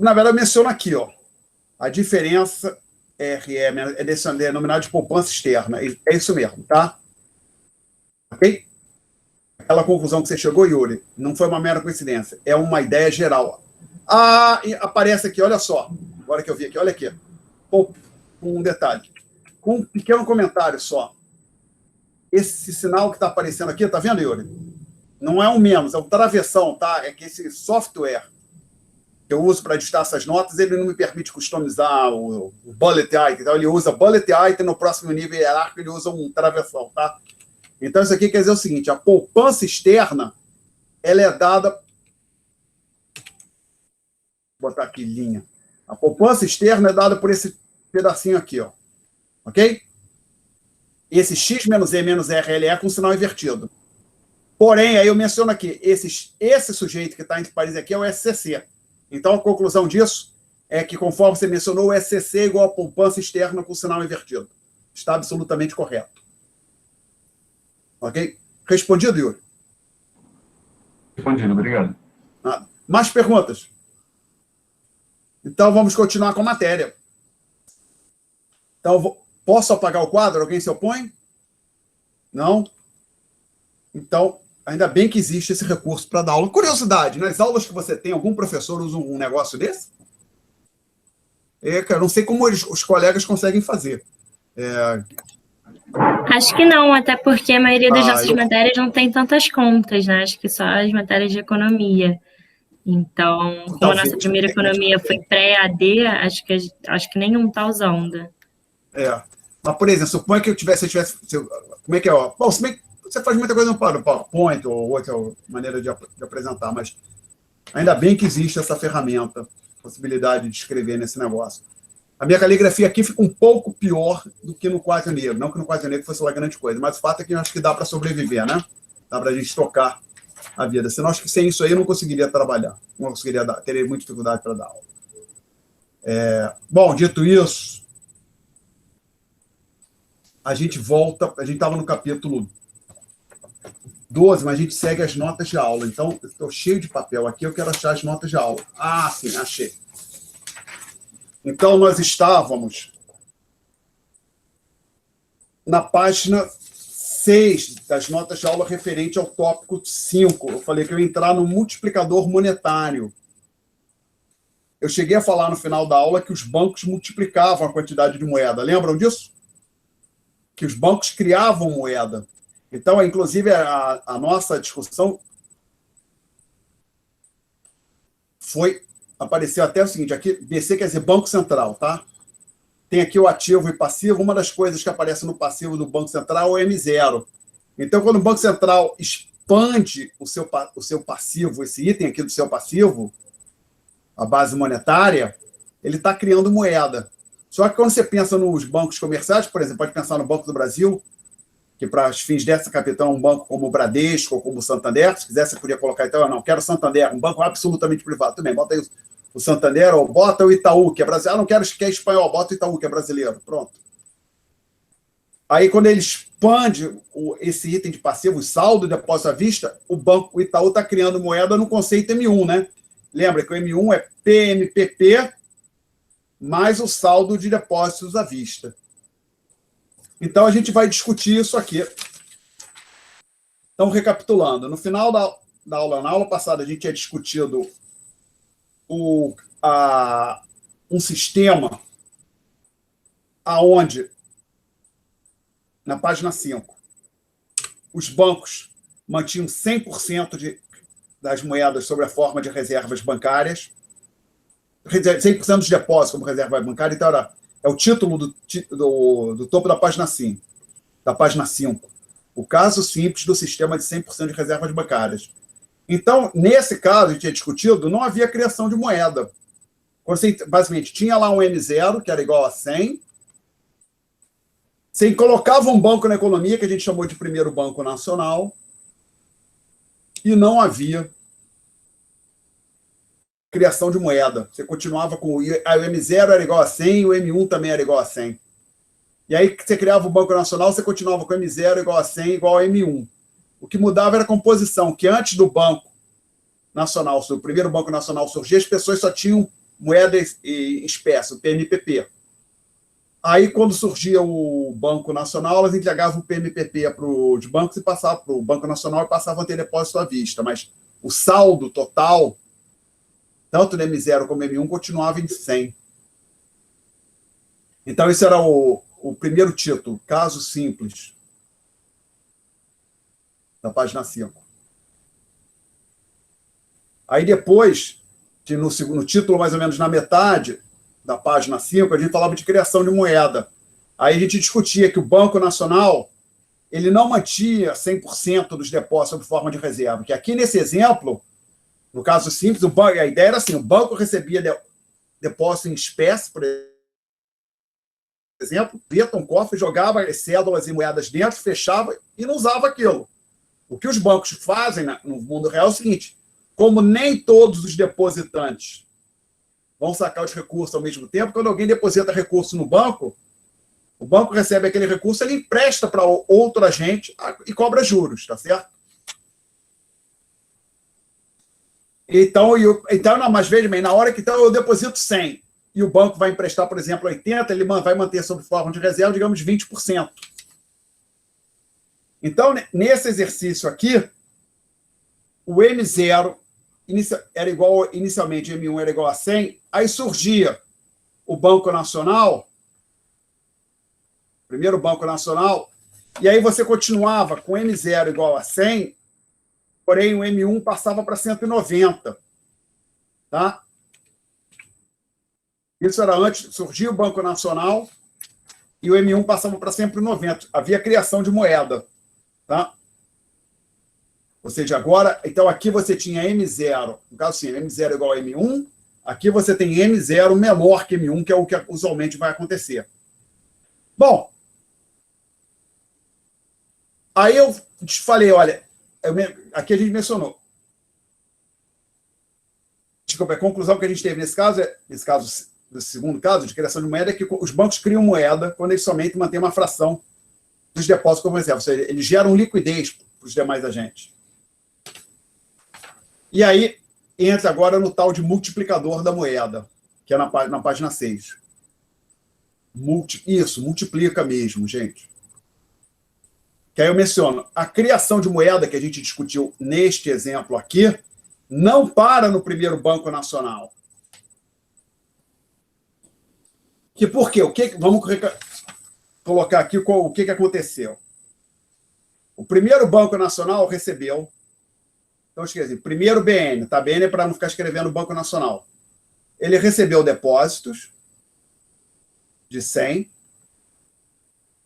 Na verdade, eu menciono aqui, ó. A diferença RM é denominada de poupança externa. É isso mesmo, tá? Ok? Aquela conclusão que você chegou, Yuri, não foi uma mera coincidência. É uma ideia geral. E aparece aqui, olha só. Agora que eu vi aqui, olha aqui. Um detalhe. Com um pequeno comentário só. Esse sinal que está aparecendo aqui, tá vendo, Yuri? Não é um menos, é um travessão, tá? É que esse software que eu uso para digitar essas notas, ele não me permite customizar o bullet item. Então, ele usa bullet item, no próximo nível hierárquico ele usa um travessão, tá? Então, isso aqui quer dizer o seguinte, a poupança externa, ela é dada... Vou botar aqui linha. A poupança externa é dada por esse pedacinho aqui, ó. Ok? Esse X menos E menos RLE é com sinal invertido. Porém, aí eu menciono aqui, esse sujeito que está entre parênteses aqui é o SCC. Então, a conclusão disso é que, conforme você mencionou, o SCC é igual a poupança externa com sinal invertido. Está absolutamente correto. Ok? Respondido, Yuri? Respondido, obrigado. Mais perguntas? Então, vamos continuar com a matéria. Então, posso apagar o quadro? Alguém se opõe? Não? Então, ainda bem que existe esse recurso para dar aula. Curiosidade, nas aulas que você tem, algum professor usa um negócio desse? Eu não sei como os colegas conseguem fazer. Acho que não, até porque a maioria das nossas matérias não tem tantas contas, né? Acho que só as matérias de economia. Então, como a nossa primeira economia foi pré-AD, acho que nenhum está usando. Mas, por exemplo, suponha que como é que é? Bom, se bem que você faz muita coisa no PowerPoint ou outra maneira de apresentar, mas ainda bem que existe essa ferramenta, possibilidade de escrever nesse negócio. A minha caligrafia aqui fica um pouco pior do que no quadro negro. Não que no quadro negro fosse uma grande coisa, mas o fato é que eu acho que dá para sobreviver, né? Dá para a gente tocar a vida. Senão, acho que sem isso aí eu não conseguiria trabalhar. Não conseguiria teria muita dificuldade para dar aula. Bom, dito isso, a gente volta. A gente estava no capítulo 12, mas a gente segue as notas de aula. Então, eu estou cheio de papel aqui, eu quero achar as notas de aula. Sim, achei. Então, nós estávamos na página 6 das notas de aula referente ao tópico 5. Eu falei que eu ia entrar no multiplicador monetário. Eu cheguei a falar no final da aula que os bancos multiplicavam a quantidade de moeda. Lembram disso? Que os bancos criavam moeda. Então, inclusive, a nossa discussão apareceu até o seguinte, aqui, BC quer dizer Banco Central, tá? Tem aqui o ativo e passivo, uma das coisas que aparece no passivo do Banco Central é o M0. Então, quando o Banco Central expande o seu passivo, esse item aqui do seu passivo, a base monetária, ele está criando moeda. Só que quando você pensa nos bancos comerciais, por exemplo, pode pensar no Banco do Brasil, que para os fins dessa capitão é um banco como o Bradesco ou como o Santander, se quiser você podia colocar, então, eu não quero o Santander, um banco absolutamente privado, também, bota aí o Santander, ou bota o Itaú, que é brasileiro, não quero que é espanhol, bota o Itaú, que é brasileiro, pronto. Aí, quando ele expande esse item de passivo, o saldo de depósito à vista, o Itaú está criando moeda no conceito M1, né? Lembra que o M1 é PMPP mais o saldo de depósitos à vista. Então, a gente vai discutir isso aqui. Então, recapitulando, no final da aula, na aula passada, a gente tinha discutido um sistema aonde, na página 5, os bancos mantinham 100% das moedas sob a forma de reservas bancárias, 100% dos depósitos como reserva bancária, então é o título do topo da página 5. O caso simples do sistema de 100% de reservas bancárias. Então, nesse caso, a gente tinha discutido, não havia criação de moeda. Você, basicamente, tinha lá um M0, que era igual a 100. Você colocava um banco na economia, que a gente chamou de primeiro Banco Nacional, e não havia criação de moeda. Você continuava com... o M0 era igual a 100, e o M1 também era igual a 100. E aí, você criava o Banco Nacional, você continuava com o M0 igual a 100, igual a M1. O que mudava era a composição, que antes do Banco Nacional, do primeiro Banco Nacional surgir, as pessoas só tinham moeda em espécie, o PMPP. Aí, quando surgia o Banco Nacional, elas entregavam o PMPP para os bancos e passavam para o Banco Nacional e passavam a ter depósito à vista. Mas o saldo total, tanto no M0 como no M1, continuava em 100. Então, esse era o primeiro título, caso simples, da página 5. Aí depois, no título mais ou menos na metade da página 5, a gente falava de criação de moeda. Aí a gente discutia que o Banco Nacional ele não mantinha 100% dos depósitos sob forma de reserva, que aqui nesse exemplo, no caso simples, a ideia era assim, o banco recebia depósito em espécie, por exemplo, dentro de um cofre, jogava as cédulas e moedas dentro, fechava e não usava aquilo. O que os bancos fazem no mundo real é o seguinte, como nem todos os depositantes vão sacar os recursos ao mesmo tempo, quando alguém deposita recurso no banco, o banco recebe aquele recurso, ele empresta para outro agente e cobra juros, tá certo? Então, mas veja bem, na hora que eu deposito 100 e o banco vai emprestar, por exemplo, 80, ele vai manter sob forma de reserva, digamos, 20%. Então, nesse exercício aqui, o M0 era igual, inicialmente, M1 era igual a 100, aí surgia o Banco Nacional, primeiro Banco Nacional, e aí você continuava com M0 igual a 100, porém o M1 passava para 190. Tá? Isso era antes, surgia o Banco Nacional e o M1 passava para 190. Havia criação de moeda. Tá? Ou seja, agora, então aqui você tinha M0, no caso assim, M0 igual a M1, aqui você tem M0 menor que M1, que é o que usualmente vai acontecer. Bom, aí eu te falei, olha, aqui a gente mencionou. Desculpa, a conclusão que a gente teve nesse caso, nesse segundo caso, de criação de moeda, é que os bancos criam moeda quando eles somente mantêm uma fração dos depósitos como reserva. Ou seja, eles geram liquidez para os demais agentes. E aí, entra agora no tal de multiplicador da moeda, que é na página 6. Isso, multiplica mesmo, gente. Que aí eu menciono, a criação de moeda que a gente discutiu neste exemplo aqui, não para no primeiro Banco Nacional. Por quê? Vamos colocar aqui o que aconteceu. O primeiro Banco Nacional recebeu, então esqueci, primeiro BN, tá? BN é para não ficar escrevendo Banco Nacional. Ele recebeu depósitos de 100,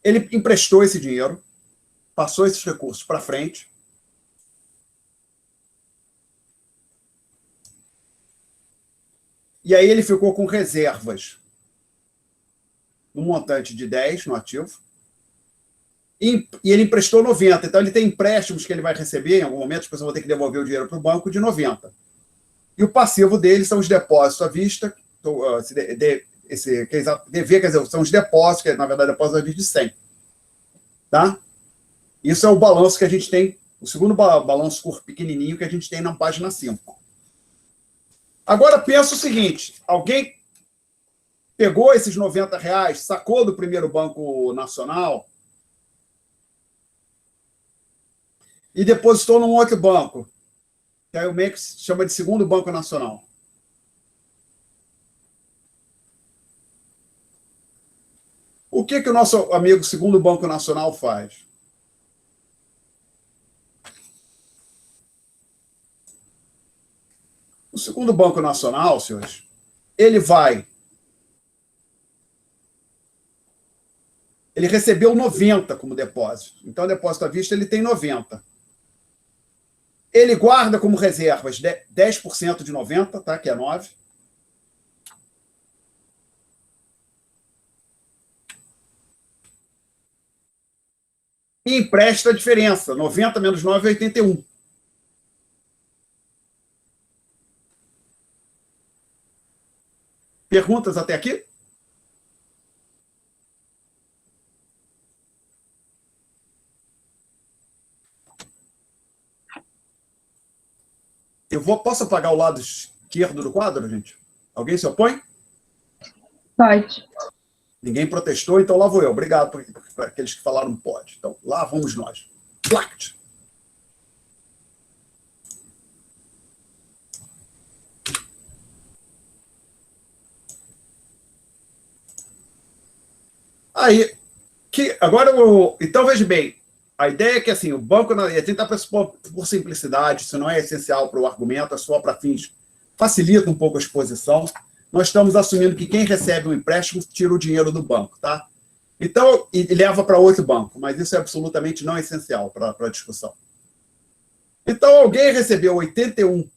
ele emprestou esse dinheiro, passou esses recursos para frente, e aí ele ficou com reservas no montante de 10 no ativo, e ele emprestou 90. Então, ele tem empréstimos que ele vai receber, em algum momento, as pessoas vão ter que devolver o dinheiro para o banco de 90. E o passivo dele são os depósitos à vista, DV, quer dizer, são os depósitos, que na verdade depósitos à vista de 100. Tá? Isso é o balanço que a gente tem, o segundo balanço pequenininho que a gente tem na página 5. Agora, pensa o seguinte, alguém pegou esses R$90, sacou do primeiro Banco Nacional e depositou num outro banco, que aí o MEC chama de segundo Banco Nacional. O que o nosso amigo segundo Banco Nacional faz? O segundo Banco Nacional, senhores, ele recebeu 90 como depósito. Então, o depósito à vista, ele tem 90. Ele guarda como reservas 10% de 90, tá? Que é 9. E empresta a diferença. 90 menos 9 é 81. Perguntas até aqui? Posso apagar o lado esquerdo do quadro, gente? Alguém se opõe? Pode. Ninguém protestou, então lá vou eu. Obrigado para aqueles que falaram pode. Então, lá vamos nós. Plact. Aí, agora, então veja bem, a ideia é que assim, o banco, a gente está por simplicidade, isso não é essencial para o argumento, é só para fins, facilita um pouco a exposição. Nós estamos assumindo que quem recebe um empréstimo tira o dinheiro do banco, tá? Então, e leva para outro banco, mas isso é absolutamente não essencial para a discussão. Então, alguém recebeu 81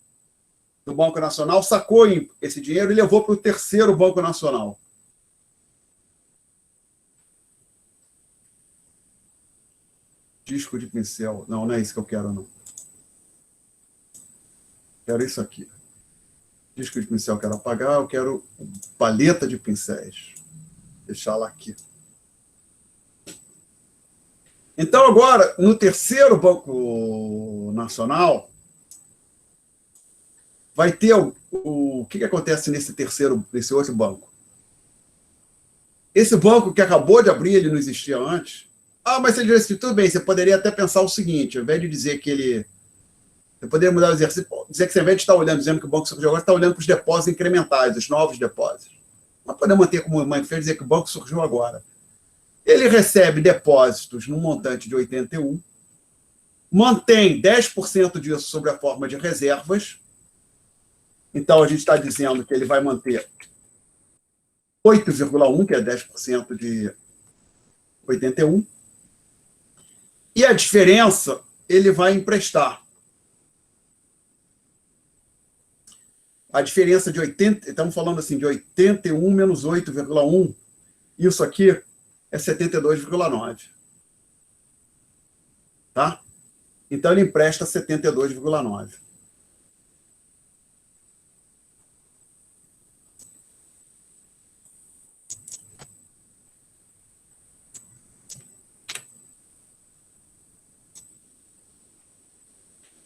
do Banco Nacional, sacou esse dinheiro e levou para o terceiro Banco Nacional. Disco de pincel. Não, não é isso que eu quero, não. Quero isso aqui. Disco de pincel eu quero apagar, eu quero paleta de pincéis. Deixá-la aqui. Então, agora, no terceiro Banco Nacional, vai ter o que acontece nesse outro banco? Esse banco que acabou de abrir, ele não existia antes. Ah, mas ele disse, tudo bem, você poderia até pensar o seguinte, ao invés de dizer que ele... Você poderia mudar o exercício, dizer que você, ao invés de estar olhando, dizendo que o Banco surgiu agora, está olhando para os depósitos incrementais, os novos depósitos. Mas podemos manter como manifesto dizer que o banco surgiu agora. Ele recebe depósitos num montante de 81, mantém 10% disso sob a forma de reservas. Então, a gente está dizendo que ele vai manter 8,1, que é 10% de 81. E a diferença, ele vai emprestar. A diferença de 80, estamos falando assim, de 81 menos 8,1, isso aqui é 72,9. Tá? Então, ele empresta 72,9.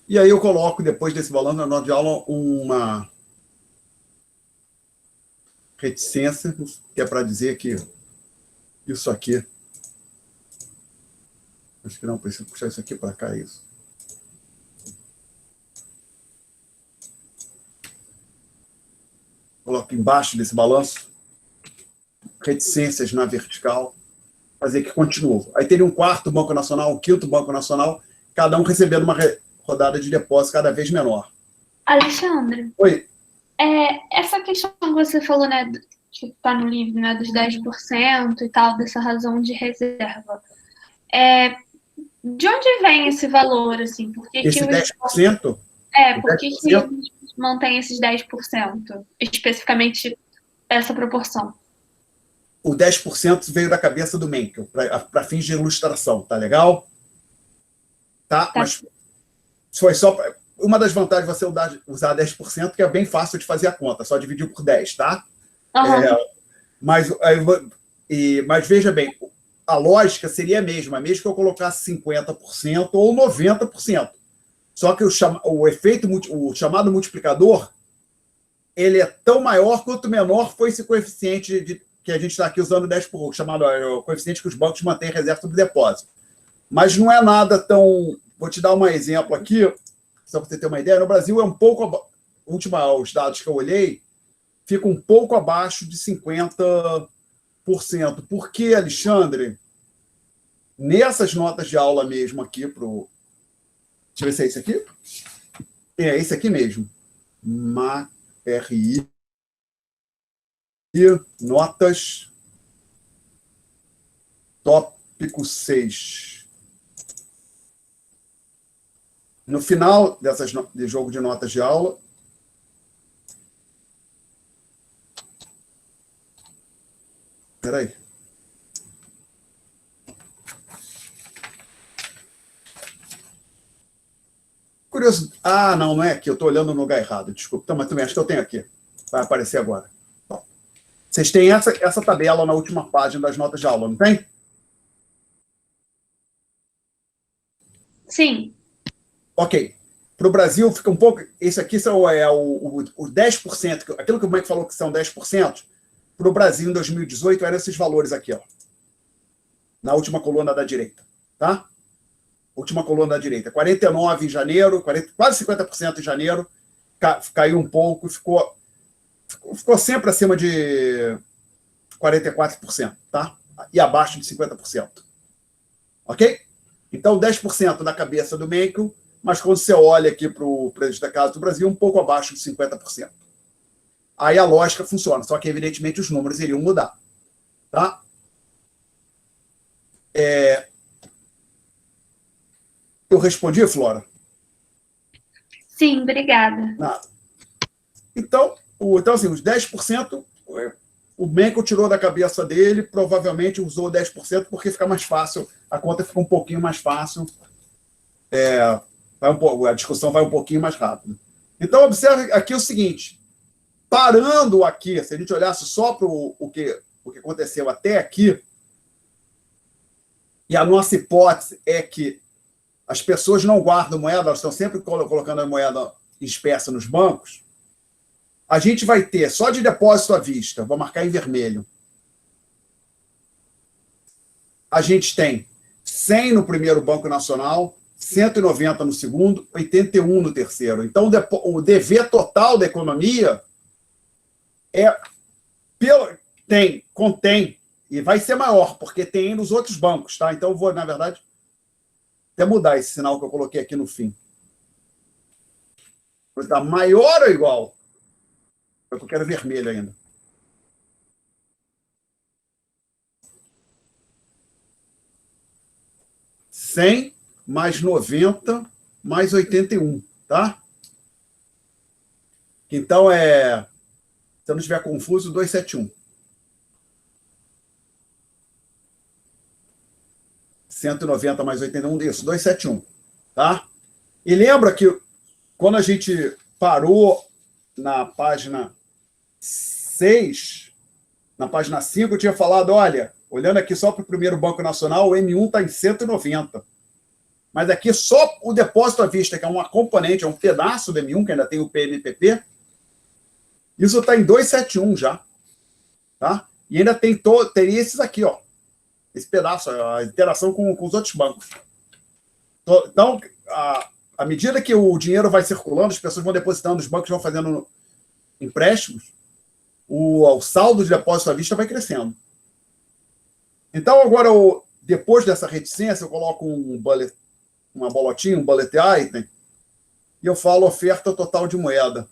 E aí eu coloco, depois desse balanço, na nota de aula, uma reticência, que é para dizer que isso aqui... Acho que não, preciso puxar isso aqui para cá, isso. Coloco embaixo desse balanço, reticências na vertical, fazer que continue. Aí teria um quarto Banco Nacional, um quinto Banco Nacional, cada um recebendo uma rodada de depósito cada vez menor. Alexandre. Oi. Essa questão que você falou, né, que está no livro, né, dos 10% e tal, dessa razão de reserva. De onde vem esse valor, assim? Por que esse 10%? Por que eles mantém esses 10%? Especificamente essa proporção? O 10% veio da cabeça do Menkel, para fins de ilustração, tá legal? Tá? Mas foi só... Uma das vantagens de você usar 10%, que é bem fácil de fazer a conta, só dividir por 10, tá? Uhum. Mas veja bem, a lógica seria a mesma que eu colocasse 50% ou 90%. Só que o efeito, o chamado multiplicador, ele é tão maior quanto menor foi esse coeficiente que a gente está aqui usando 10 por 1, chamado o coeficiente que os bancos mantêm reserva sobre depósito. Mas não é nada tão... Vou te dar um exemplo aqui, só para você ter uma ideia. No Brasil, é um pouco... Os dados que eu olhei, fica um pouco abaixo de 50%. Por que, Alexandre? Nessas notas de aula mesmo aqui, deixa eu ver se é isso aqui. É esse aqui mesmo. RI. Notas. Tópico 6. No final de jogo de notas de aula, espera aí. Curioso. Ah, não é aqui. Eu estou olhando no lugar errado. Desculpa. Então, mas também acho que eu tenho aqui. Vai aparecer agora. Bom, vocês têm essa tabela na última página das notas de aula, não tem? Sim. Ok. Para o Brasil, fica um pouco... Esse aqui é o 10%. Aquilo que o Mike falou que são 10%. Para o Brasil, em 2018, eram esses valores aqui, ó. Na última coluna da direita. Tá? Última coluna da direita. 49% em janeiro, quase 50% em janeiro. Caiu um pouco, ficou sempre acima de 44%, tá? E abaixo de 50%. Ok? Então, 10% na cabeça do Mencken, mas quando você olha aqui para o preço da Casa do Brasil, um pouco abaixo de 50%. Aí a lógica funciona, só que, evidentemente, os números iriam mudar. Tá? Eu respondi, Flora? Sim, obrigada. Nada. Então, assim, os 10%, o Mencken tirou da cabeça dele, provavelmente usou 10% porque fica mais fácil, a conta fica um pouquinho mais fácil, a discussão vai um pouquinho mais rápido. Então, observe aqui o seguinte, parando aqui, se a gente olhasse só para o que aconteceu até aqui, e a nossa hipótese é que as pessoas não guardam moeda, elas estão sempre colocando a moeda em espécie nos bancos, a gente vai ter, só de depósito à vista, vou marcar em vermelho, a gente tem 100 no primeiro Banco Nacional, 190 no segundo, 81 no terceiro. Então, o dever total da economia contém, e vai ser maior, porque tem nos outros bancos, tá? Então, eu vou, na verdade, até mudar esse sinal que eu coloquei aqui no fim. Vou dar maior ou igual? Eu quero vermelho ainda. $100 mais 90 mais 81, tá? Então, se eu não estiver confuso, 271. 190 mais 81, isso, 271, tá? E lembra que quando a gente parou na página 6, na página 5, eu tinha falado, olha, olhando aqui só para o primeiro Banco Nacional, o M1 está em 190. Mas aqui só o depósito à vista, que é uma componente, é um pedaço do M1, que ainda tem o PMPP, isso está em 271 já. Tá? E ainda teria esses aqui, ó. Esse pedaço, a interação com os outros bancos. Então, à medida que o dinheiro vai circulando, as pessoas vão depositando, os bancos vão fazendo empréstimos, o saldo de depósito à vista vai crescendo. Então, agora, depois dessa reticência, eu coloco uma bolotinha, um bullet item, e eu falo oferta total de moeda.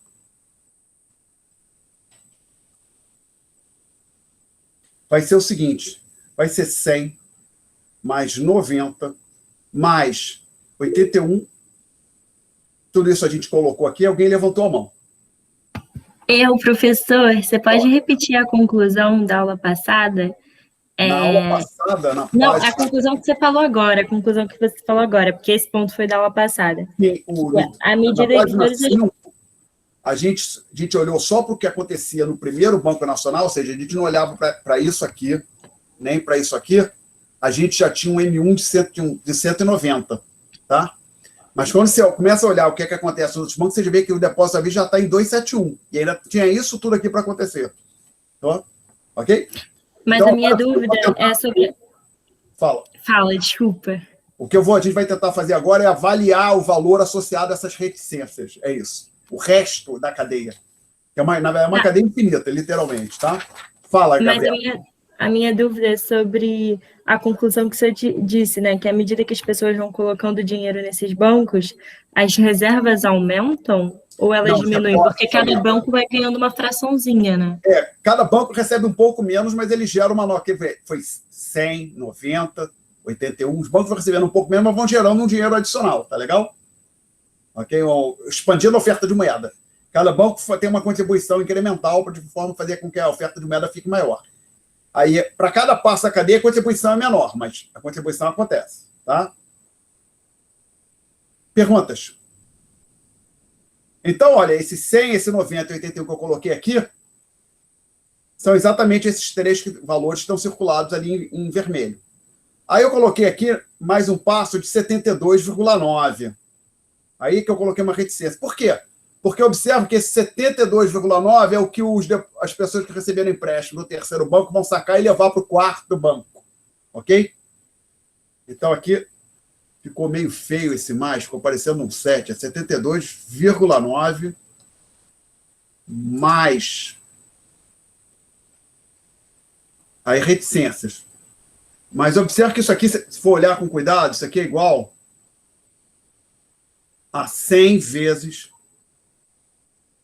Vai ser o seguinte, vai ser 100 mais 90 mais 81. Tudo isso a gente colocou aqui. Alguém levantou a mão. Professor, você pode repetir a conclusão da aula passada? Na aula passada, na Não, página... a conclusão que você falou agora, porque esse ponto foi da aula passada. Sim, à medida que a gente olhou só para o que acontecia no primeiro Banco Nacional, ou seja, a gente não olhava para isso aqui, nem para isso aqui, a gente já tinha um M1 de 190, tá? Mas quando você começa a olhar o que é que acontece nos outros bancos, você vê que o depósito à vista já está em 271. E ainda tinha isso tudo aqui para acontecer. Então, ok? Mas então, a minha dúvida é sobre... Fala. Fala, desculpa. O que a gente vai tentar fazer agora é avaliar o valor associado a essas reticências. É isso. O resto da cadeia. É uma cadeia infinita, literalmente, tá? Fala, Gabriel. Mas a minha dúvida é sobre a conclusão que você disse, né? Que à medida que as pessoas vão colocando dinheiro nesses bancos, as reservas aumentam ou elas diminuem? Porque cada banco vai ganhando uma fraçãozinha, né? Cada banco recebe um pouco menos, mas ele gera uma nota. Foi 100, 90, 81. Os bancos vão recebendo um pouco menos, mas vão gerando um dinheiro adicional, tá legal? Ok? Expandindo a oferta de moeda. Cada banco tem uma contribuição incremental de forma a fazer com que a oferta de moeda fique maior. Aí, para cada passo da cadeia, a contribuição é menor, mas a contribuição acontece, tá? Perguntas? Então, olha, esse 100, esse 90 e 81 que eu coloquei aqui são exatamente esses três valores que estão circulados ali em vermelho. Aí eu coloquei aqui mais um passo de 72,9. Aí que eu coloquei uma reticência. Por quê? Porque eu observo que esse 72,9 é o que as pessoas que receberam empréstimo no terceiro banco vão sacar e levar para o quarto banco. Ok? Então, aqui ficou meio feio esse mais, ficou parecendo um 7. É 72,9 mais... Aí, reticências. Mas observe que isso aqui, se for olhar com cuidado, isso aqui é igual a 100 vezes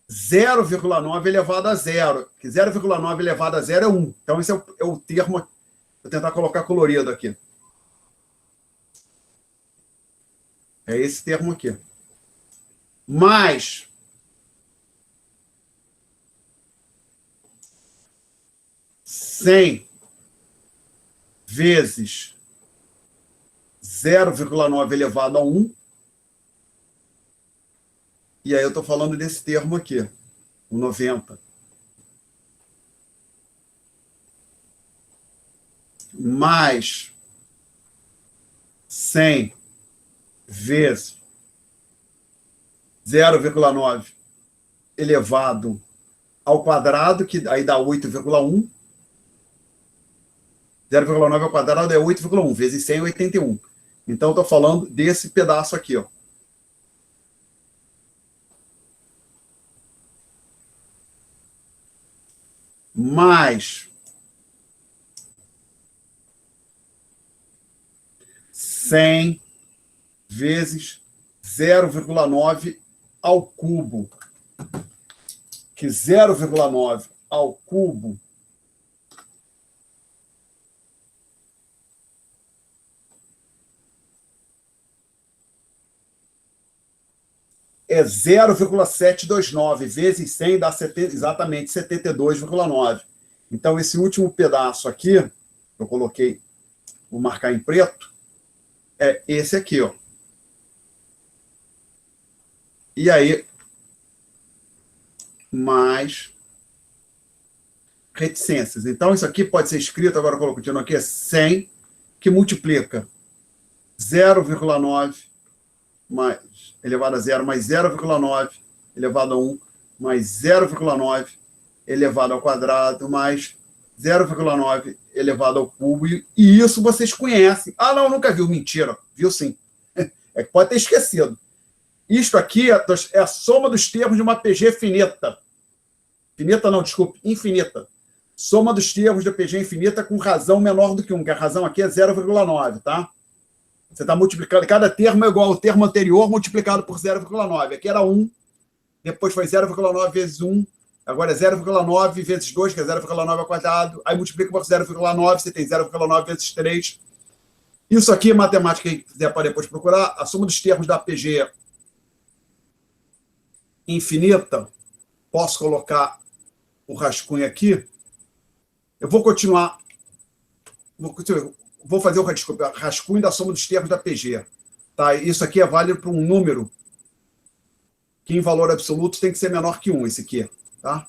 0,9 elevado a zero, que 0,9 elevado a zero é 1. Então, esse é o termo, vou tentar colocar colorido aqui. É esse termo aqui. Mais 100 vezes 0,9 elevado a 1. E aí eu estou falando desse termo aqui, o 90. Mais 100 vezes 0,9 elevado ao quadrado, que aí dá 8,1. 0,9 ao quadrado é 8,1, vezes 100 é 81. Então, estou falando desse pedaço aqui, ó. Mais 100 vezes 0,9 ao cubo, que 0,9 ao cubo é 0,729 vezes 100 dá exatamente 72,9. Então, esse último pedaço aqui, eu coloquei, vou marcar em preto, é esse aqui, ó. E aí, mais reticências. Então, isso aqui pode ser escrito, agora eu coloco de novo aqui, é 100, que multiplica 0,9 mais elevado a 0, mais 0,9 elevado a 1, mais 0,9 elevado ao quadrado, mais 0,9 elevado ao cubo. E isso vocês conhecem. Ah, não, nunca viu. Mentira. Viu sim. É que pode ter esquecido. Isto aqui é a soma dos termos de uma PG finita. Finita não, desculpe, infinita. Soma dos termos da PG infinita com razão menor do que 1, que a razão aqui é 0,9, tá? Você está multiplicando, cada termo é igual ao termo anterior multiplicado por 0,9. Aqui era 1, depois foi 0,9 vezes 1, agora é 0,9 vezes 2, que é 0,9 ao quadrado, aí multiplica por 0,9, você tem 0,9 vezes 3. Isso aqui, matemática, quem quiser para depois procurar, a soma dos termos da PG infinita, posso colocar o rascunho aqui, eu vou continuar, vou fazer o rascunho da soma dos termos da PG. Tá? Isso aqui é válido para um número que, em valor absoluto, tem que ser menor que 1, esse aqui. Tá?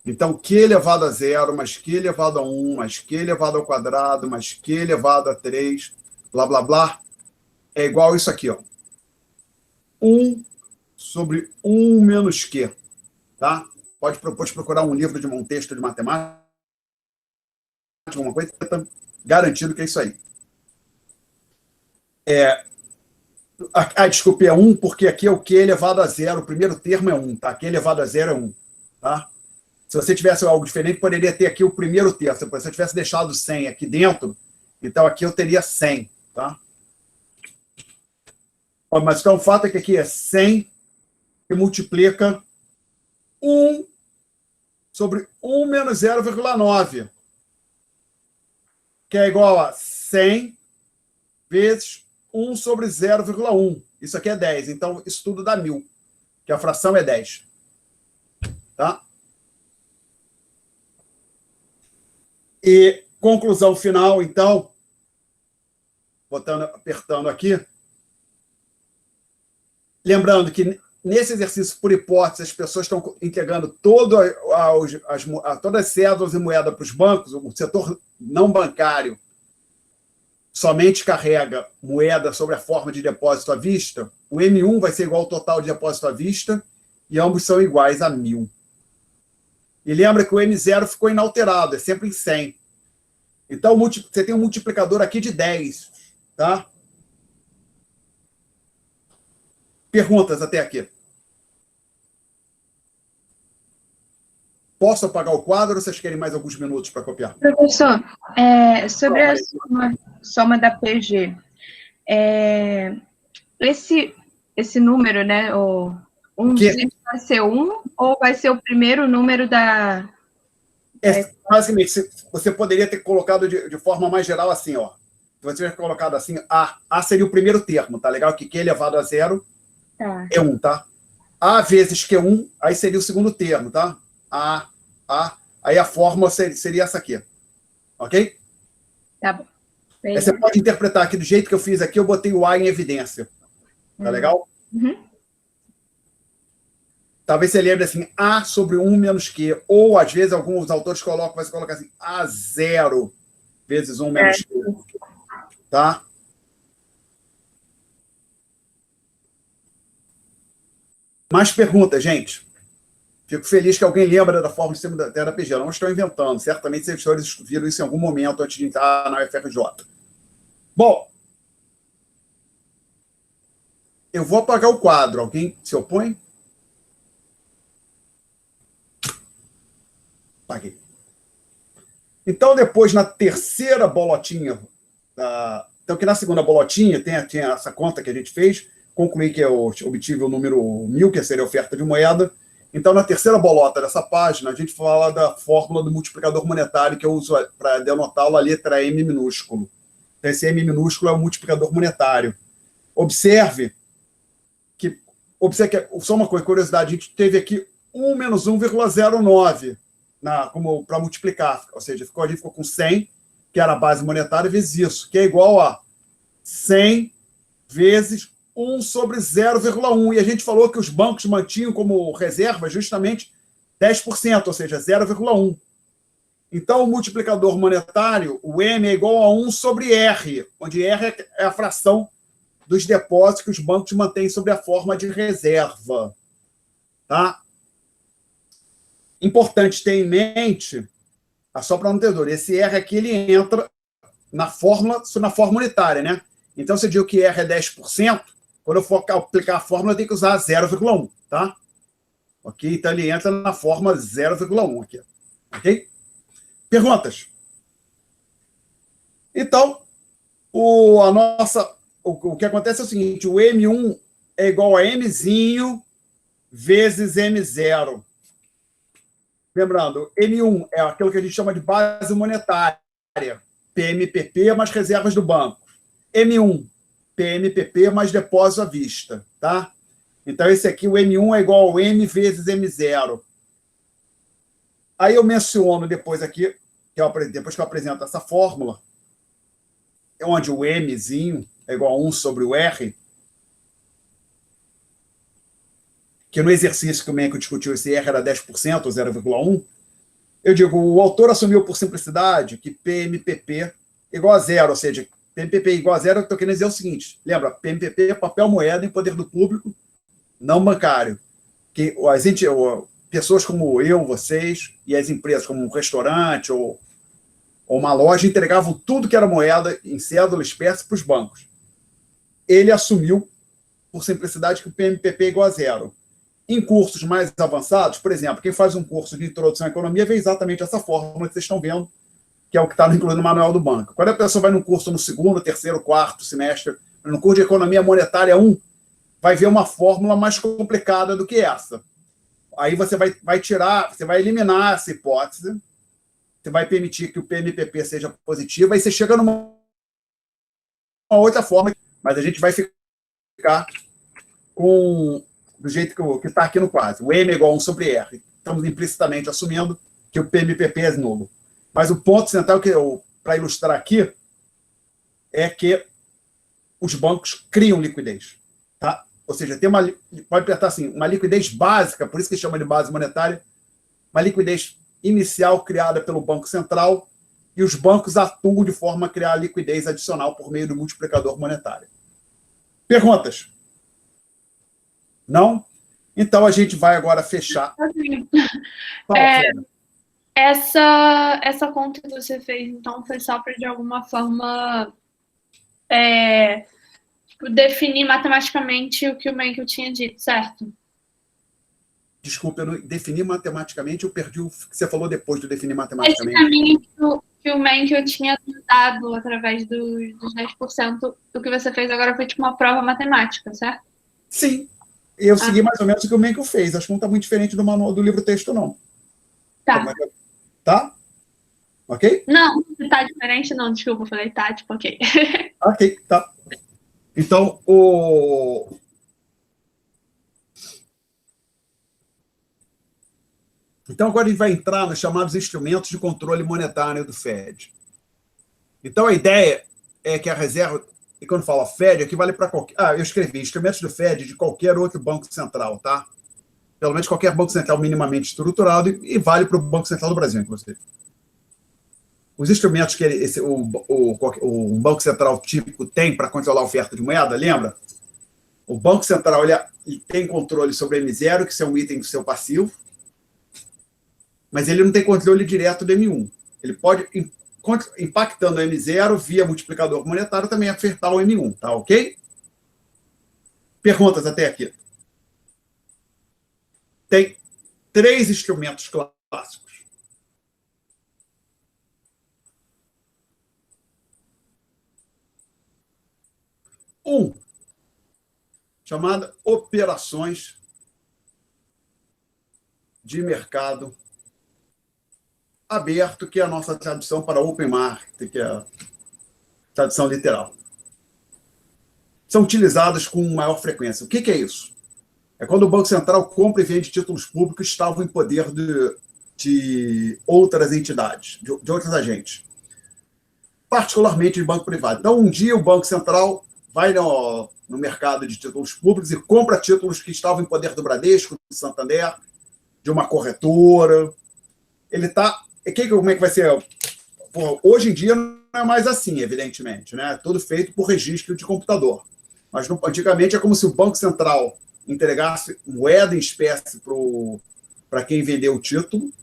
Então, Q elevado a 0, mais Q elevado a 1, mais Q elevado ao quadrado, mais Q elevado a 3, blá, blá, blá, é igual a isso aqui, ó. 1 sobre 1 menos Q. Tá? Pode procurar um livro um texto de matemática, alguma coisa, tá garantido que é isso aí. Desculpe, é 1, porque aqui é o Q elevado a 0, o primeiro termo é 1, tá? Q elevado a 0 é 1, tá? Se você tivesse algo diferente, poderia ter aqui o primeiro termo. Se eu tivesse deixado 100 aqui dentro, então aqui eu teria 100, tá? Mas então, o fato é que aqui é 100 que multiplica 1 sobre 1 menos 0,9, que é igual a 100 vezes 1 sobre 0,1. Isso aqui é 10. Então, isso tudo dá 1000, que a fração é 10. Tá? E conclusão final, então, apertando aqui. Lembrando que nesse exercício, por hipótese, as pessoas estão entregando todas as cédulas e moeda para os bancos, o setor não bancário somente carrega moeda sobre a forma de depósito à vista, o M1 vai ser igual ao total de depósito à vista e ambos são iguais a 1000. E lembra que o M0 ficou inalterado, é sempre em 100. Então, você tem um multiplicador aqui de 10. Tá? Perguntas até aqui. Posso apagar o quadro ou vocês querem mais alguns minutos para copiar? Professor, sobre a soma da PG, esse número, né, vai ser 1 ou vai ser o primeiro número da... Basicamente, você poderia ter colocado de forma mais geral assim, ó. Se você tivesse colocado assim, A seria o primeiro termo, tá legal? Que Q elevado a 0 é 1, tá? A vezes Q1, aí seria o segundo termo, tá? Aí a fórmula seria essa aqui, ok? Tá bom. Aí você pode interpretar aqui do jeito que eu fiz aqui, eu botei o A em evidência. Tá legal? Uhum. Talvez você lembre assim, A sobre 1 menos Q. Ou, às vezes, alguns autores colocam, você coloca assim, A0 vezes 1 menos Q. Tá? Mais perguntas, gente? Fico feliz que alguém lembra da forma de sistema da TRPG. Eu não estou inventando. Certamente, os editores viram isso em algum momento antes de entrar na UFRJ. Bom, eu vou apagar o quadro. Alguém se opõe? Apaguei. Então, depois, na terceira bolotinha, então, que na segunda bolotinha tem essa conta que a gente fez, concluí que eu obtive o número 1000, que seria a oferta de moeda. Então, na terceira bolota dessa página, a gente fala da fórmula do multiplicador monetário, que eu uso para denotá-lo a letra M minúsculo. Então, esse M minúsculo é o multiplicador monetário. Observe que, só uma coisa, curiosidade, a gente teve aqui 1 menos 1,09 para multiplicar, ou seja, a gente ficou com 100, que era a base monetária, vezes isso, que é igual a 100 vezes 1 sobre 0,1. E a gente falou que os bancos mantinham como reserva justamente 10%, ou seja, 0,1. Então, o multiplicador monetário, o M é igual a 1 sobre R, onde R é a fração dos depósitos que os bancos mantêm sob a forma de reserva. Tá? Importante ter em mente, só para não ter dúvida, esse R aqui ele entra na fórmula unitária, né? Então, se eu digo que R é 10%, quando eu for aplicar a fórmula, eu tenho que usar 0,1, tá? Ok? Então, ele entra na forma 0,1 aqui. Ok? Perguntas? Então, o que acontece é o seguinte, o M1 é igual a Mzinho vezes M0. Lembrando, M1 é aquilo que a gente chama de base monetária, PMPP mais reservas do banco. M1, PMPP mais depósito à vista, tá? Então, esse aqui, o M1 é igual ao M vezes M0. Aí eu menciono depois aqui, depois que eu apresento essa fórmula, onde o Mzinho é igual a 1 sobre o R, que no exercício que o Menco discutiu, esse R era 10%, ou 0,1, eu digo, o autor assumiu por simplicidade que PMPP igual a zero, ou seja, PMPP igual a zero, eu estou querendo dizer o seguinte, lembra, PMPP é papel moeda em poder do público, não bancário, que pessoas como eu, vocês, e as empresas como um restaurante ou uma loja entregavam tudo que era moeda em cédula, espécie para os bancos. Ele assumiu, por simplicidade, que o PMPP é igual a zero. Em cursos mais avançados, por exemplo, quem faz um curso de introdução à economia vê exatamente essa fórmula que vocês estão vendo, que é o que está incluído no manual do banco. Quando a pessoa vai num curso no segundo, terceiro, quarto semestre, no curso de economia monetária 1, vai ver uma fórmula mais complicada do que essa. Aí você vai tirar, você vai eliminar essa hipótese, você vai permitir que o PMPP seja positivo, aí você chega numa outra forma, mas a gente vai ficar com do jeito que está aqui no quadro. O M é igual a 1 sobre R. Estamos implicitamente assumindo que o PMPP é nulo. Mas o ponto central, para ilustrar aqui, é que os bancos criam liquidez. Tá? Ou seja, pode pensar assim, uma liquidez básica, por isso que chama de base monetária, uma liquidez inicial criada pelo Banco Central, e os bancos atuam de forma a criar liquidez adicional por meio do multiplicador monetário. Perguntas? Não? Então, a gente vai agora fechar. Essa conta que você fez, então, foi só para, de alguma forma, definir matematicamente o que o Mencken tinha dito, certo? Desculpa, eu não defini matematicamente, eu perdi o que você falou depois de definir matematicamente. Esse caminho que o Mencken tinha dado através dos 10% do que você fez agora foi tipo uma prova matemática, certo? Sim. Eu segui mais ou menos o que o Mencken fez. Acho que não está muito diferente do manual do livro-texto, não. Tá. Tá? Ok? Não, tá diferente, não. Desculpa, eu falei tá, tipo, ok. Ok, tá. Então, Então, agora a gente vai entrar nos chamados instrumentos de controle monetário do FED. Então, a ideia é que a reserva, e quando fala FED, equivale para qualquer... eu escrevi instrumentos do FED de qualquer outro banco central, tá? Pelo menos qualquer banco central minimamente estruturado, e vale para o Banco Central do Brasil, inclusive. Os instrumentos que o Banco Central típico tem para controlar a oferta de moeda, lembra? O Banco Central ele tem controle sobre o M0, que é um item do seu passivo, mas ele não tem controle direto do M1. Ele pode, impactando o M0 via multiplicador monetário, também afetar o M1, tá ok? Perguntas até aqui? Tem 3 instrumentos clássicos. Chamada operações de mercado aberto, que é a nossa tradução para open market, que é a tradução literal. São utilizadas com maior frequência. O que é isso? É quando o Banco Central compra e vende títulos públicos que estavam em poder de outras entidades, de outros agentes, particularmente de banco privado. Então, um dia o Banco Central vai no mercado de títulos públicos e compra títulos que estavam em poder do Bradesco, do Santander, de uma corretora. Ele está... Como é que vai ser? Hoje em dia não é mais assim, evidentemente, né? É tudo feito por registro de computador. Mas antigamente é como se o Banco Central entregasse moeda em espécie para quem vendeu o título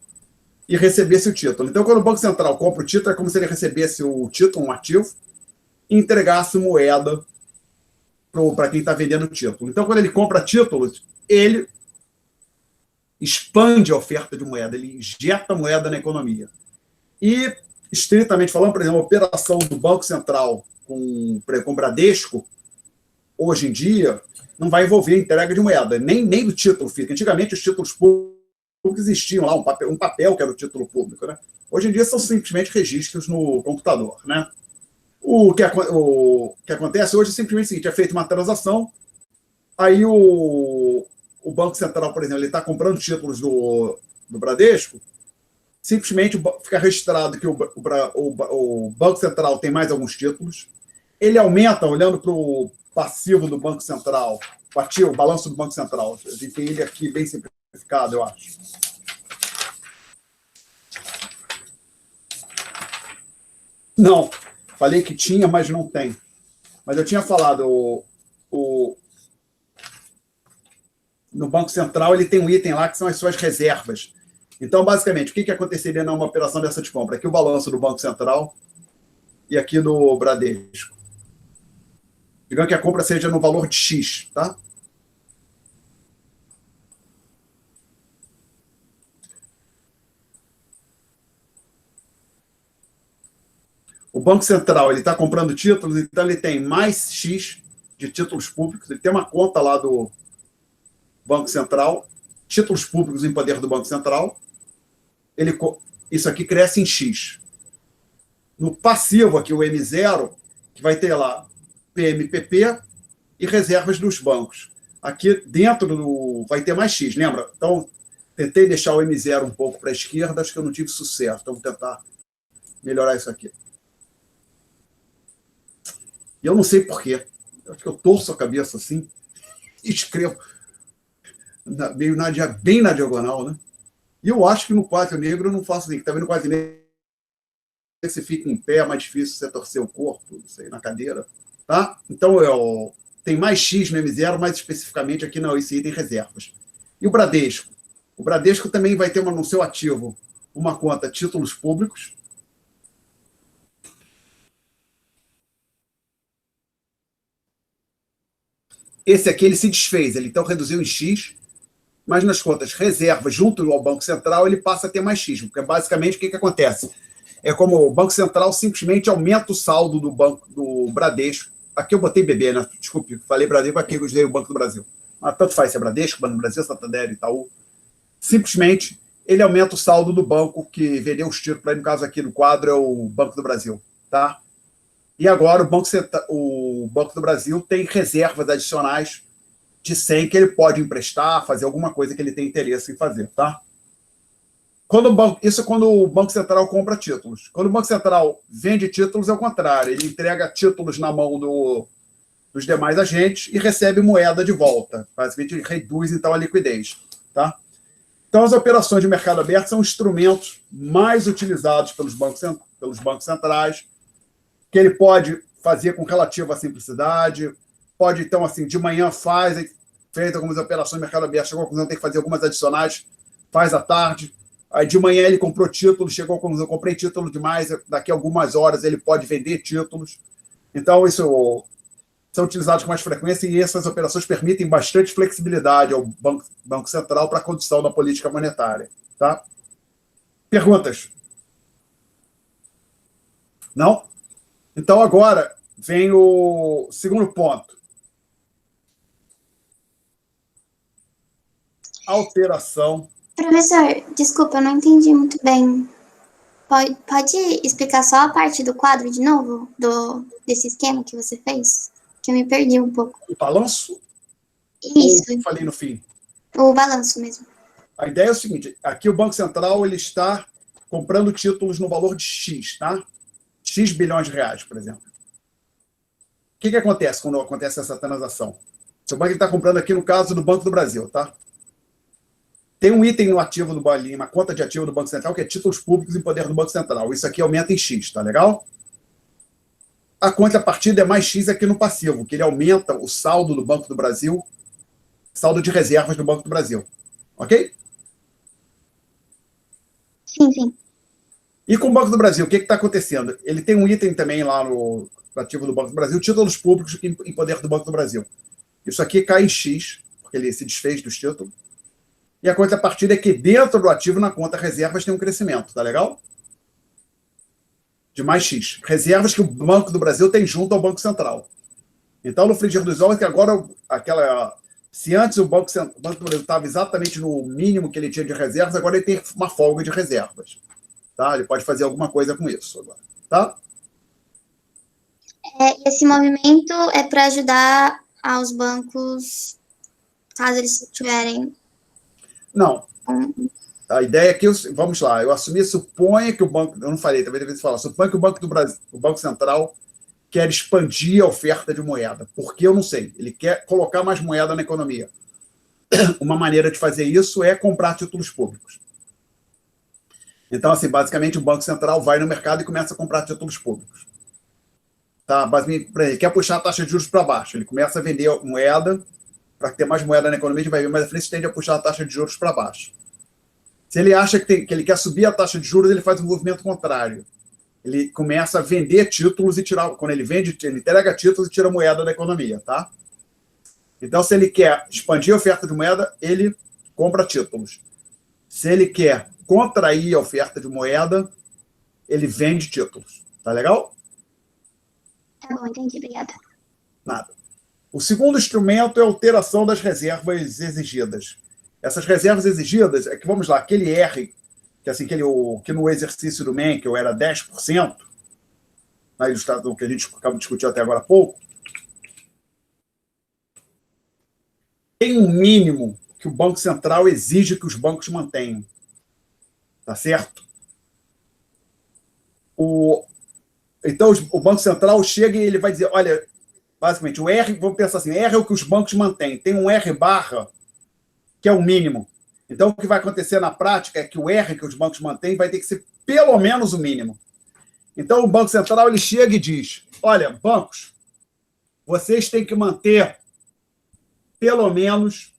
e recebesse o título. Então, quando o Banco Central compra o título, é como se ele recebesse o título, um ativo, e entregasse moeda para quem está vendendo o título. Então, quando ele compra títulos, ele expande a oferta de moeda, ele injeta moeda na economia. E, estritamente falando, por exemplo, a operação do Banco Central com Bradesco, hoje em dia, não vai envolver a entrega de moeda, nem do título físico. Antigamente, os títulos públicos existiam lá, um papel que era o título público, né? Hoje em dia, são simplesmente registros no computador, né? O que acontece hoje é simplesmente o seguinte, é feita uma transação, aí o Banco Central, por exemplo, ele está comprando títulos do Bradesco, simplesmente fica registrado que o Banco Central tem mais alguns títulos, ele aumenta, olhando para o passivo do Banco Central, o balanço do Banco Central, a gente tem ele aqui bem simplificado, eu acho. Não, falei que tinha, mas não tem. Mas eu tinha falado, no Banco Central ele tem um item lá que são as suas reservas. Então, basicamente, o que aconteceria numa operação dessa de compra? Aqui o balanço do Banco Central e aqui do Bradesco. Digamos que a compra seja no valor de X, tá? O Banco Central ele está comprando títulos, então ele tem mais X de títulos públicos. Ele tem uma conta lá do Banco Central, títulos públicos em poder do Banco Central. Isso aqui cresce em X. No passivo, aqui o M0, que vai ter lá PMPP e reservas dos bancos. Aqui dentro vai ter mais X, lembra? Então, tentei deixar o M0 um pouco para a esquerda, acho que eu não tive sucesso. Então, vou tentar melhorar isso aqui. E eu não sei porquê. Acho que eu torço a cabeça assim e escrevo bem na diagonal, né? E eu acho que no quadro negro eu não faço assim. Tá vendo o quadro negro? Você fica em pé, é mais difícil você torcer o corpo, não sei, na cadeira. Tá? Então, tem mais X no M0, mais especificamente aqui esse item reservas. E o Bradesco? O Bradesco também vai ter no seu ativo uma conta títulos públicos. Esse aqui ele se desfez, ele então reduziu em X, mas nas contas reservas junto ao Banco Central ele passa a ter mais X, porque basicamente o que acontece? É como o Banco Central simplesmente aumenta o saldo do Bradesco. Aqui eu botei BB, né? Desculpe, falei Bradesco, aqui eu usei o Banco do Brasil. Mas tanto faz se é Bradesco, Banco do Brasil, Santander, Itaú. Simplesmente ele aumenta o saldo do banco que vendeu os títulos, para no caso aqui no quadro é o Banco do Brasil, tá? E agora o Banco do Brasil tem reservas adicionais de 100 que ele pode emprestar, fazer alguma coisa que ele tem interesse em fazer, tá? Isso é quando o Banco Central compra títulos. Quando o Banco Central vende títulos, é o contrário. Ele entrega títulos na mão dos demais agentes e recebe moeda de volta. Basicamente, reduz, então, a liquidez, tá? Então, as operações de mercado aberto são instrumentos mais utilizados pelos bancos centrais, que ele pode fazer com relativa simplicidade, pode, então, assim, de manhã fez algumas operações de mercado aberto, chegou à conclusão que tem que fazer algumas adicionais, faz à tarde, aí de manhã ele comprou títulos, chegou à conclusão, comprei título demais, daqui a algumas horas ele pode vender títulos. Então, isso são utilizados com mais frequência e essas operações permitem bastante flexibilidade ao Banco Central para a condução da política monetária, tá? Perguntas? Não? Então, agora vem o segundo ponto. Alteração. Professor, desculpa, eu não entendi muito bem. Pode explicar só a parte do quadro de novo, desse esquema que você fez? Que eu me perdi um pouco. O balanço? Isso. Ou falei no fim? O balanço mesmo. A ideia é o seguinte, aqui o Banco Central ele está comprando títulos no valor de X, tá? X bilhões de reais, por exemplo. O que acontece quando acontece essa transação? Seu banco está comprando aqui no caso do Banco do Brasil, tá? Tem um item no ativo do banco, uma conta de ativo do Banco Central, que é títulos públicos em poder do Banco Central. Isso aqui aumenta em X, tá legal? A contrapartida é mais X aqui no passivo, que ele aumenta o saldo do Banco do Brasil, saldo de reservas do Banco do Brasil. Ok? Sim, sim. E com o Banco do Brasil, o que está acontecendo? Ele tem um item também lá no ativo do Banco do Brasil, títulos públicos em poder do Banco do Brasil. Isso aqui cai em X, porque ele se desfez dos títulos. E a contrapartida é que dentro do ativo, na conta reservas, tem um crescimento, tá legal? De mais X. Reservas que o Banco do Brasil tem junto ao Banco Central. Então, no frigir dos ovos, que agora, se antes o Banco do Brasil estava exatamente no mínimo que ele tinha de reservas, agora ele tem uma folga de reservas. Tá? Ele pode fazer alguma coisa com isso agora. Tá? Esse movimento é para ajudar aos bancos, caso eles tiverem... Não. A ideia é que, vamos lá, eu assumi, suponha que o banco, eu não falei, talvez devesse falar, suponha que o Banco do Brasil, o Banco Central quer expandir a oferta de moeda. Por que eu não sei? Ele quer colocar mais moeda na economia. Uma maneira de fazer isso é comprar títulos públicos. Então, assim, basicamente, o Banco Central vai no mercado e começa a comprar títulos públicos. Tá? Basicamente, ele quer puxar a taxa de juros para baixo. Ele começa a vender moeda, para ter mais moeda na economia, a gente vai ver mais à frente, tende a puxar a taxa de juros para baixo. Se ele acha que ele quer subir a taxa de juros, ele faz um movimento contrário. Ele começa a vender títulos e tirar... Quando ele vende, ele entrega títulos e tira moeda da economia, tá? Então, se ele quer expandir a oferta de moeda, ele compra títulos. Se ele quer contrair a oferta de moeda, ele vende títulos. Tá legal? Tá bom, entendi, obrigada. Nada. O segundo instrumento é a alteração das reservas exigidas. Essas reservas exigidas, é que, vamos lá, aquele R, que, assim, que no exercício do Menkel era 10%, na ilustração que a gente acabou de discutir até agora há pouco, tem um mínimo que o Banco Central exige que os bancos mantenham. Tá certo? Então, o Banco Central chega e ele vai dizer, olha, basicamente, o R, vamos pensar assim, R é o que os bancos mantêm. Tem um R barra, que é o mínimo. Então, o que vai acontecer na prática é que o R que os bancos mantêm vai ter que ser pelo menos o mínimo. Então, o Banco Central ele chega e diz, olha, bancos, vocês têm que manter pelo menos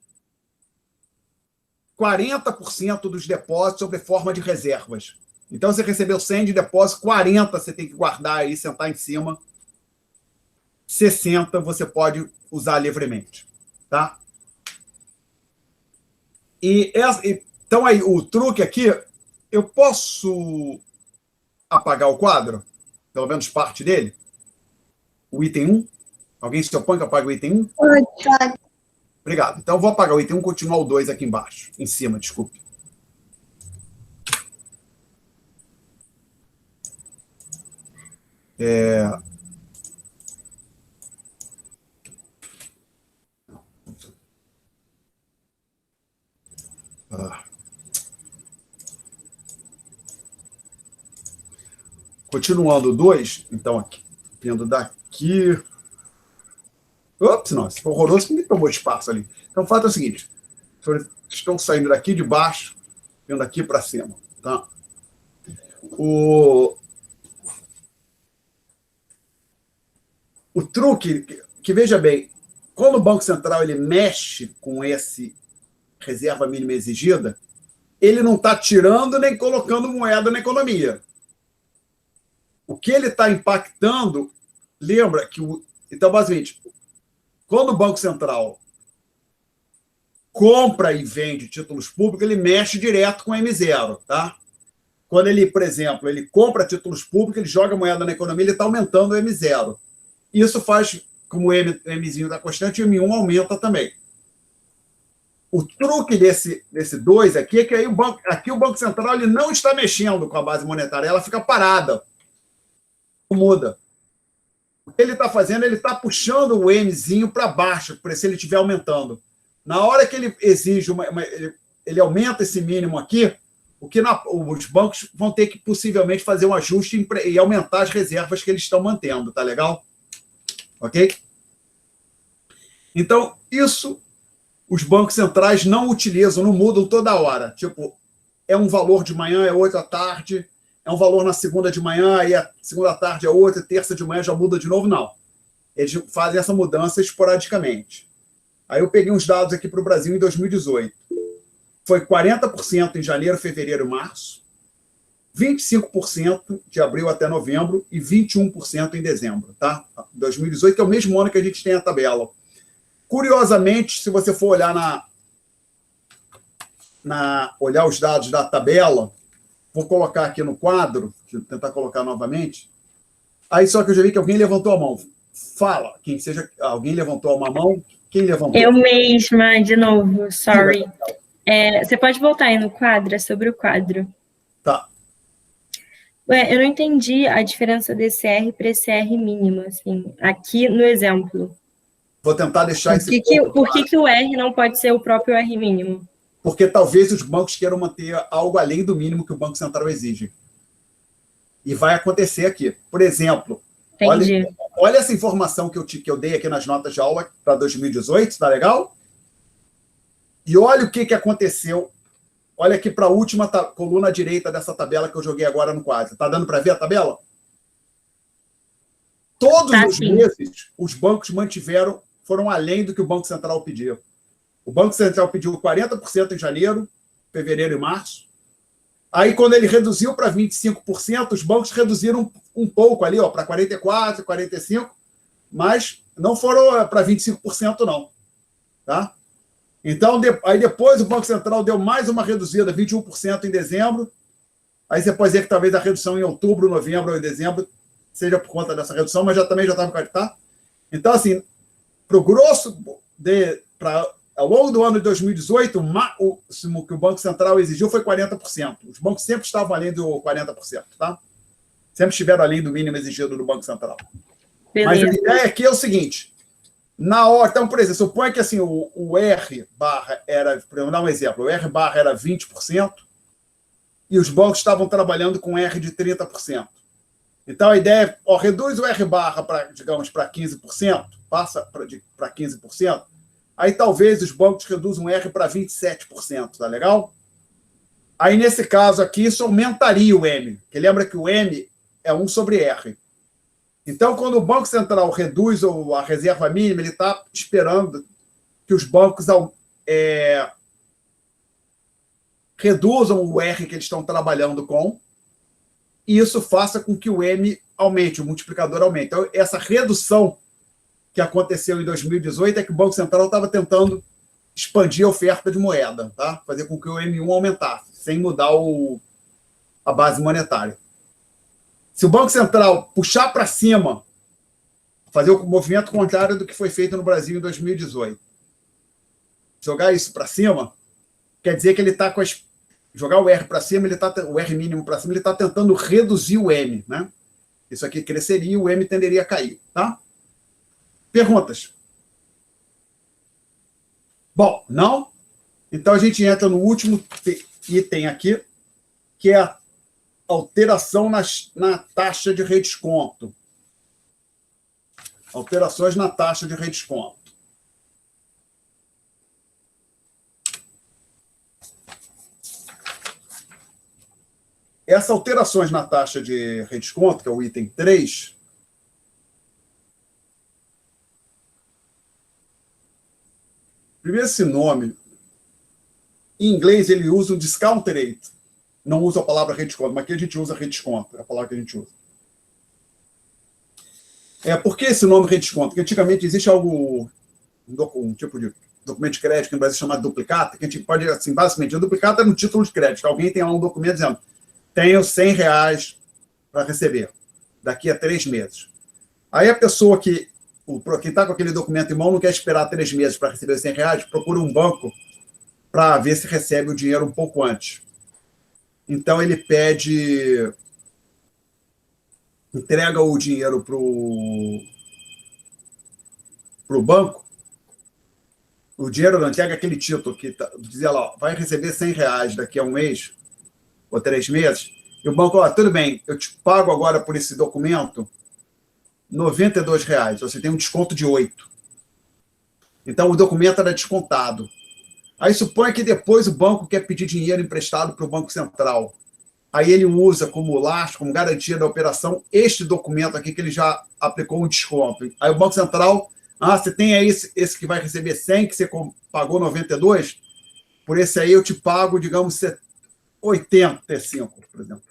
40% dos depósitos sob forma de reservas. Então, você recebeu 100 de depósito, 40 você tem que guardar aí, sentar em cima. 60 você pode usar livremente. Tá? Então, aí, o truque aqui, eu posso apagar o quadro? Pelo menos parte dele? O item 1? Alguém se opõe que eu apague o item 1? Pode. Obrigado. Então, eu vou apagar o item 1 e continuar o 2 aqui embaixo. Em cima, desculpe. Continuando o 2, então, aqui, vindo daqui... Ops, não, esse foi horroroso que me tomou espaço ali. Então, o fato é o seguinte, estão saindo daqui de baixo, vindo aqui para cima. Tá? O truque, que veja bem, quando o Banco Central ele mexe com esse reserva mínima exigida, ele não está tirando nem colocando moeda na economia. O que ele está impactando, lembra que então, basicamente, quando o Banco Central compra e vende títulos públicos, ele mexe direto com o M0, tá? Quando ele, por exemplo, ele compra títulos públicos, ele joga moeda na economia, ele está aumentando o M0. Isso faz, como o Mzinho está constante, o M1 aumenta também. O truque desse 2 aqui é que aí o Banco Central ele não está mexendo com a base monetária, ela fica parada. Não muda. O que ele está fazendo, ele está puxando o Mzinho para baixo, se ele estiver aumentando. Na hora que ele exige, ele aumenta esse mínimo aqui, os bancos vão ter que possivelmente fazer um ajuste e aumentar as reservas que eles estão mantendo, tá legal? Ok? Então, isso os bancos centrais não utilizam, não mudam toda hora. Tipo, é um valor de manhã, é outro à tarde, é um valor na segunda de manhã, aí a segunda à tarde é outro, terça de manhã já muda de novo, não. Eles fazem essa mudança esporadicamente. Aí eu peguei uns dados aqui para o Brasil em 2018. Foi 40% em janeiro, fevereiro e março, 25% de abril até novembro e 21% em dezembro. Tá? 2018 é o mesmo ano que a gente tem a tabela. Curiosamente, se você for olhar olhar os dados da tabela, vou colocar aqui no quadro, deixa eu tentar colocar novamente. Aí só que eu já vi que alguém levantou a mão. Fala, quem seja, alguém levantou uma mão. Quem levantou? Eu mesma, de novo, sorry. Você pode voltar aí no quadro, é sobre o quadro. Tá. Eu não entendi a diferença desse R para esse R mínimo, assim, aqui no exemplo. Vou tentar deixar Por que o R não pode ser o próprio R mínimo? Porque talvez os bancos queiram manter algo além do mínimo que o Banco Central exige. E vai acontecer aqui. Por exemplo, olha essa informação que eu dei aqui nas notas de aula para 2018, tá legal? E olha o que aconteceu Olha aqui para a última coluna direita dessa tabela que eu joguei agora no quadro. Está dando para ver a tabela? Todos os meses, os bancos foram além do que o Banco Central pediu. O Banco Central pediu 40% em janeiro, fevereiro e março. Aí, quando ele reduziu para 25%, os bancos reduziram um pouco ali, para 44%, 45%, mas não foram para 25%, não. Tá? Então, aí depois o Banco Central deu mais uma reduzida, 21% em dezembro. Aí você pode dizer que talvez a redução em outubro, novembro ou em dezembro seja por conta dessa redução, mas também já estava em tá? Então, assim, para o grosso, ao longo do ano de 2018, o máximo que o Banco Central exigiu foi 40%. Os bancos sempre estavam além do 40%, tá? Sempre estiveram além do mínimo exigido do Banco Central. Beleza. Mas a ideia aqui é o seguinte, na hora, então, por exemplo, suponha que assim, o R barra era, vou dar um exemplo, o R barra era 20% e os bancos estavam trabalhando com R de 30%. Então, a ideia é, reduz o R barra para, digamos, para 15%, passa para 15%, aí talvez os bancos reduzam o R para 27%, tá legal? Aí, nesse caso aqui, isso aumentaria o M, porque lembra que o M é 1 sobre R. Então, quando o Banco Central reduz a reserva mínima, ele está esperando que os bancos reduzam o R que eles estão trabalhando com, e isso faça com que o M aumente, o multiplicador aumente. Então, essa redução que aconteceu em 2018 é que o Banco Central estava tentando expandir a oferta de moeda, tá? Fazer com que o M1 aumentasse, sem mudar a base monetária. Se o Banco Central puxar para cima, fazer o movimento contrário do que foi feito no Brasil em 2018, jogar isso para cima, quer dizer que ele está com jogar o R para cima, o R mínimo para cima, ele está tentando reduzir o M, né? Isso aqui cresceria e o M tenderia a cair, tá? Perguntas? Bom, não? Então a gente entra no último item aqui, que é a alteração na taxa de redesconto. Alterações na taxa de redesconto. Essas alterações na taxa de redesconto, que é o item 3, primeiro esse nome, em inglês ele usa o discount rate, não usa a palavra redesconto, mas aqui a gente usa redesconto, é a palavra que a gente usa. Por que esse nome redesconto? Porque antigamente existe um tipo de documento de crédito que no Brasil é chamado duplicata, que a gente pode, assim, basicamente, o duplicata é no título de crédito, alguém tem lá um documento dizendo tenho R$100 para receber daqui a 3 meses. Aí a pessoa quem está com aquele documento em mão não quer esperar 3 meses para receber R$100, procura um banco para ver se recebe o dinheiro um pouco antes. Então, ele entrega o dinheiro para o banco, o dinheiro não entrega aquele título que dizia lá, vai receber R$100 daqui a 1 mês, ou 3 meses, e o banco, tudo bem, eu te pago agora por esse documento R$92, você tem um desconto de 8. Então, o documento era descontado. Aí, suponha que depois o banco quer pedir dinheiro emprestado para o Banco Central. Aí, ele usa como lastro, como garantia da operação, este documento aqui que ele já aplicou um desconto. Aí, o Banco Central, você tem aí esse que vai receber 100, que você pagou 92, por esse aí eu te pago, digamos, 85, por exemplo.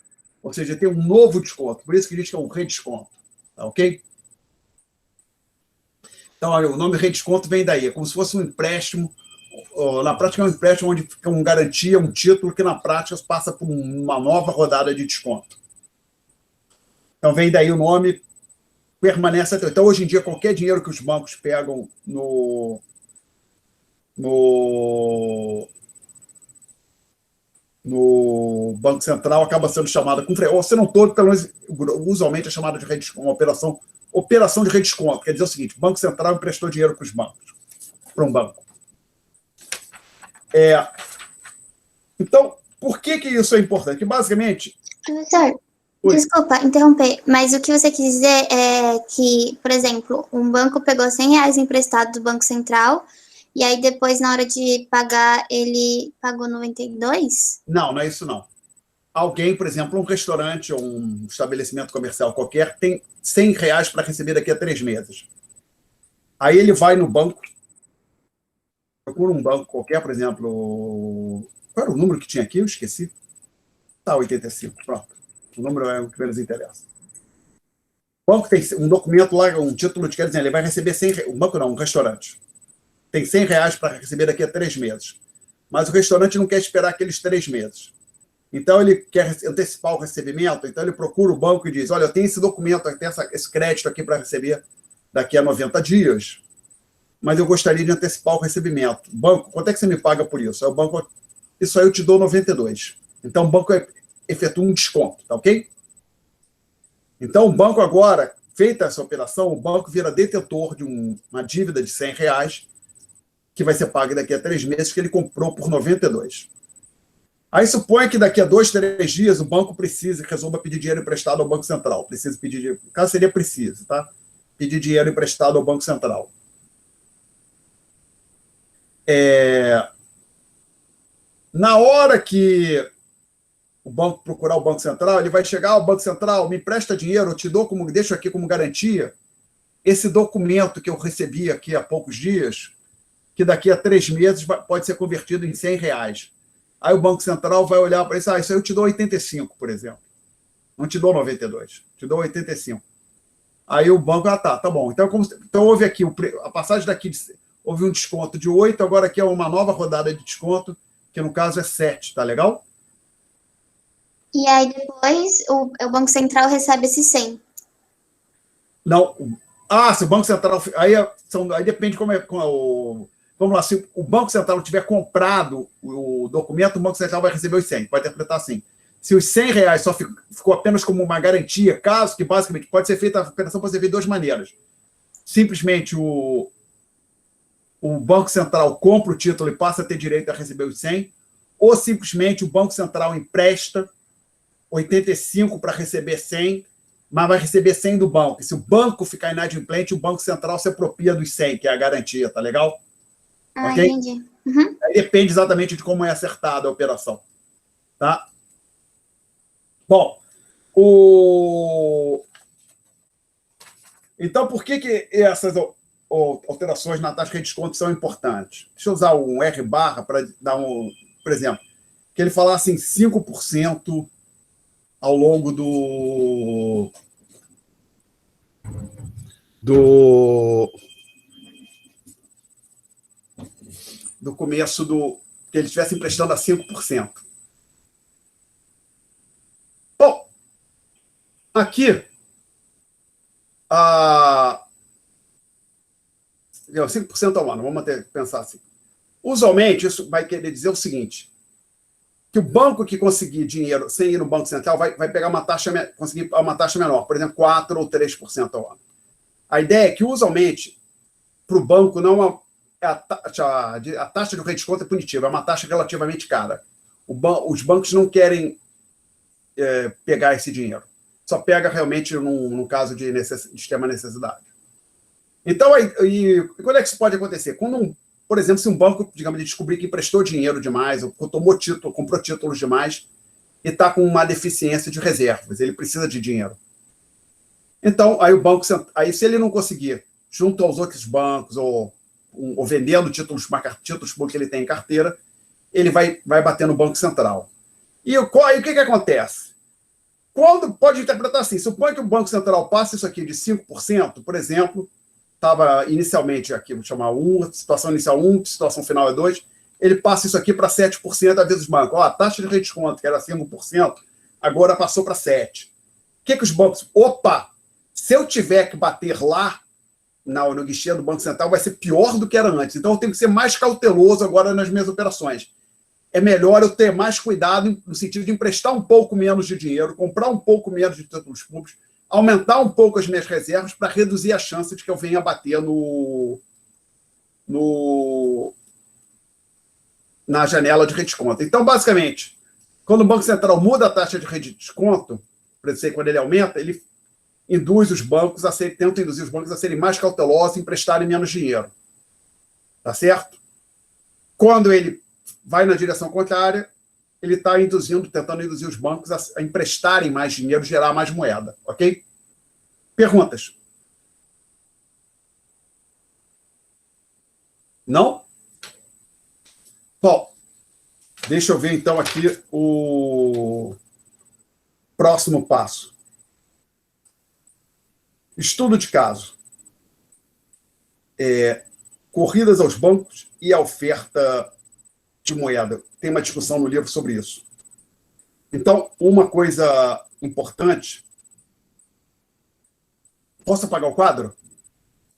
Ou seja, tem um novo desconto. Por isso que diz que é um redesconto. Tá ok? Então, olha, o nome redesconto vem daí. É como se fosse um empréstimo. Na prática, é um empréstimo onde fica uma garantia, um título, que na prática passa por uma nova rodada de desconto. Então, vem daí o nome, permanece até. Então, hoje em dia, qualquer dinheiro que os bancos pegam no Banco Central acaba sendo chamada com ou se não todo, pelo menos usualmente é chamada de redesconto, uma operação de redesconto. Quer dizer o seguinte: o Banco Central emprestou dinheiro para os bancos, para um banco. Então, por que isso é importante? Que basicamente. Professor, desculpa interromper, mas o que você quis dizer é que, por exemplo, um banco pegou R$100 emprestado do Banco Central E aí depois, na hora de pagar, ele pagou 92? Não, não é isso não. Alguém, por exemplo, um restaurante ou um estabelecimento comercial qualquer tem R$100 para receber daqui a 3 meses. Aí ele vai no banco, procura um banco qualquer, por exemplo... Qual era o número que tinha aqui? Eu esqueci. Tá, 85, pronto. O número é o que menos interessa. O banco tem um documento lá, um título de crédito, ele vai receber 100 reais. Um banco não, um restaurante. Tem R$100 para receber daqui a 3 meses. Mas o restaurante não quer esperar aqueles 3 meses. Então, ele quer antecipar o recebimento, então ele procura o banco e diz, olha, eu tenho esse documento, eu tenho esse crédito aqui para receber daqui a 90 dias, mas eu gostaria de antecipar o recebimento. Banco, quanto é que você me paga por isso? Aí o banco, isso aí eu te dou 92. Então, o banco efetua um desconto, tá ok? Então, o banco agora, feita essa operação, o banco vira detentor de uma dívida de R$100, que vai ser paga daqui a 3 meses, que ele comprou por 92. Aí supõe que daqui a 2, 3 dias o banco precisa e resolva pedir dinheiro emprestado ao Banco Central. Precisa pedir dinheiro. No caso, seria preciso, tá? Pedir dinheiro emprestado ao Banco Central. Na hora que o banco procurar o Banco Central, ele vai chegar ao Banco Central, me empresta dinheiro, eu te dou deixo aqui como garantia esse documento que eu recebi aqui há poucos dias, que daqui a 3 meses pode ser convertido em R$100. Aí o Banco Central vai olhar para isso, isso aí eu te dou 85, por exemplo. Não te dou 92, te dou 85. Aí o banco, tá bom. Então houve aqui, a passagem daqui, houve um desconto de 8, agora aqui é uma nova rodada de desconto, que no caso é 7, tá legal? E aí depois o Banco Central recebe esse 100. Não. Se o Banco Central... Aí depende como é o... Vamos lá, se o Banco Central tiver comprado o documento, o Banco Central vai receber os 100. Pode interpretar assim. Se os R$100 só ficou apenas como uma garantia, caso que basicamente pode ser feita, a operação pode ser feita de 2 maneiras. Simplesmente o Banco Central compra o título e passa a ter direito a receber os 100, ou simplesmente o Banco Central empresta 85 para receber 100, mas vai receber 100 do banco. E se o banco ficar inadimplente, o Banco Central se apropria dos 100, que é a garantia, tá legal? Okay? Entendi. Uhum. Aí depende exatamente de como é acertada a operação. Tá? Bom, então, por que essas alterações na taxa de desconto são importantes? Deixa eu usar um R barra para dar por exemplo, que ele falasse em 5% ao longo do começo que ele estivesse emprestando a 5%. Bom, aqui, 5% ao ano, vamos pensar assim. Usualmente, isso vai querer dizer o seguinte, que o banco que conseguir dinheiro sem ir no Banco Central vai pegar conseguir uma taxa menor, por exemplo, 4% ou 3% ao ano. A ideia é que, usualmente, para o banco, não a taxa de redesconto é punitiva, é uma taxa relativamente cara. Os bancos não querem pegar esse dinheiro. Só pega realmente no caso de extrema necessidade. Então, quando é que isso pode acontecer? Quando, por exemplo, se um banco, digamos, descobrir que emprestou dinheiro demais, ou comprou títulos demais, e está com uma deficiência de reservas, ele precisa de dinheiro. Então, aí o banco, se ele não conseguir, junto aos outros bancos, ou vendendo títulos que ele tem em carteira, ele vai bater no Banco Central. E o que acontece? Pode interpretar assim, supõe que o Banco Central passe isso aqui de 5%, por exemplo, estava inicialmente aqui, vou chamar 1, situação inicial 1, situação final é 2, ele passa isso aqui para 7%, às vezes os bancos, a taxa de redesconto, que era 5%, agora passou para 7%. O que os bancos... Se eu tiver que bater lá, no guichê do Banco Central, vai ser pior do que era antes. Então, eu tenho que ser mais cauteloso agora nas minhas operações. É melhor eu ter mais cuidado no sentido de emprestar um pouco menos de dinheiro, comprar um pouco menos de títulos públicos, aumentar um pouco as minhas reservas para reduzir a chance de que eu venha bater na janela de redesconto. Então, basicamente, quando o Banco Central muda a taxa de redesconto, quando ele aumenta, ele tenta induzir os bancos a serem mais cautelosos e emprestarem menos dinheiro. Tá certo? quando ele vai na direção contrária, ele está tentando induzir os bancos a emprestarem mais dinheiro, gerar mais moeda, ok? Perguntas? Não? Bom, deixa eu ver então aqui o próximo passo. Estudo de caso. Corridas aos bancos e a oferta de moeda. Tem uma discussão no livro sobre isso. Então, uma coisa importante... Posso apagar o quadro?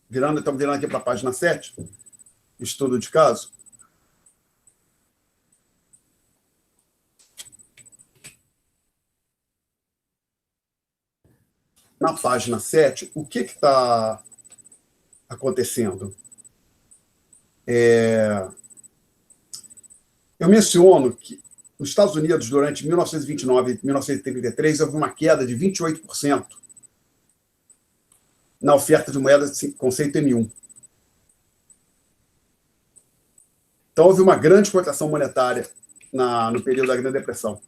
Estamos virando aqui para a página 7. Estudo de caso. Na página 7, o que está acontecendo? Eu menciono que nos Estados Unidos, durante 1929 e 1933, houve uma queda de 28% na oferta de moeda de conceito M1. Então, houve uma grande contração monetária no período da Grande Depressão.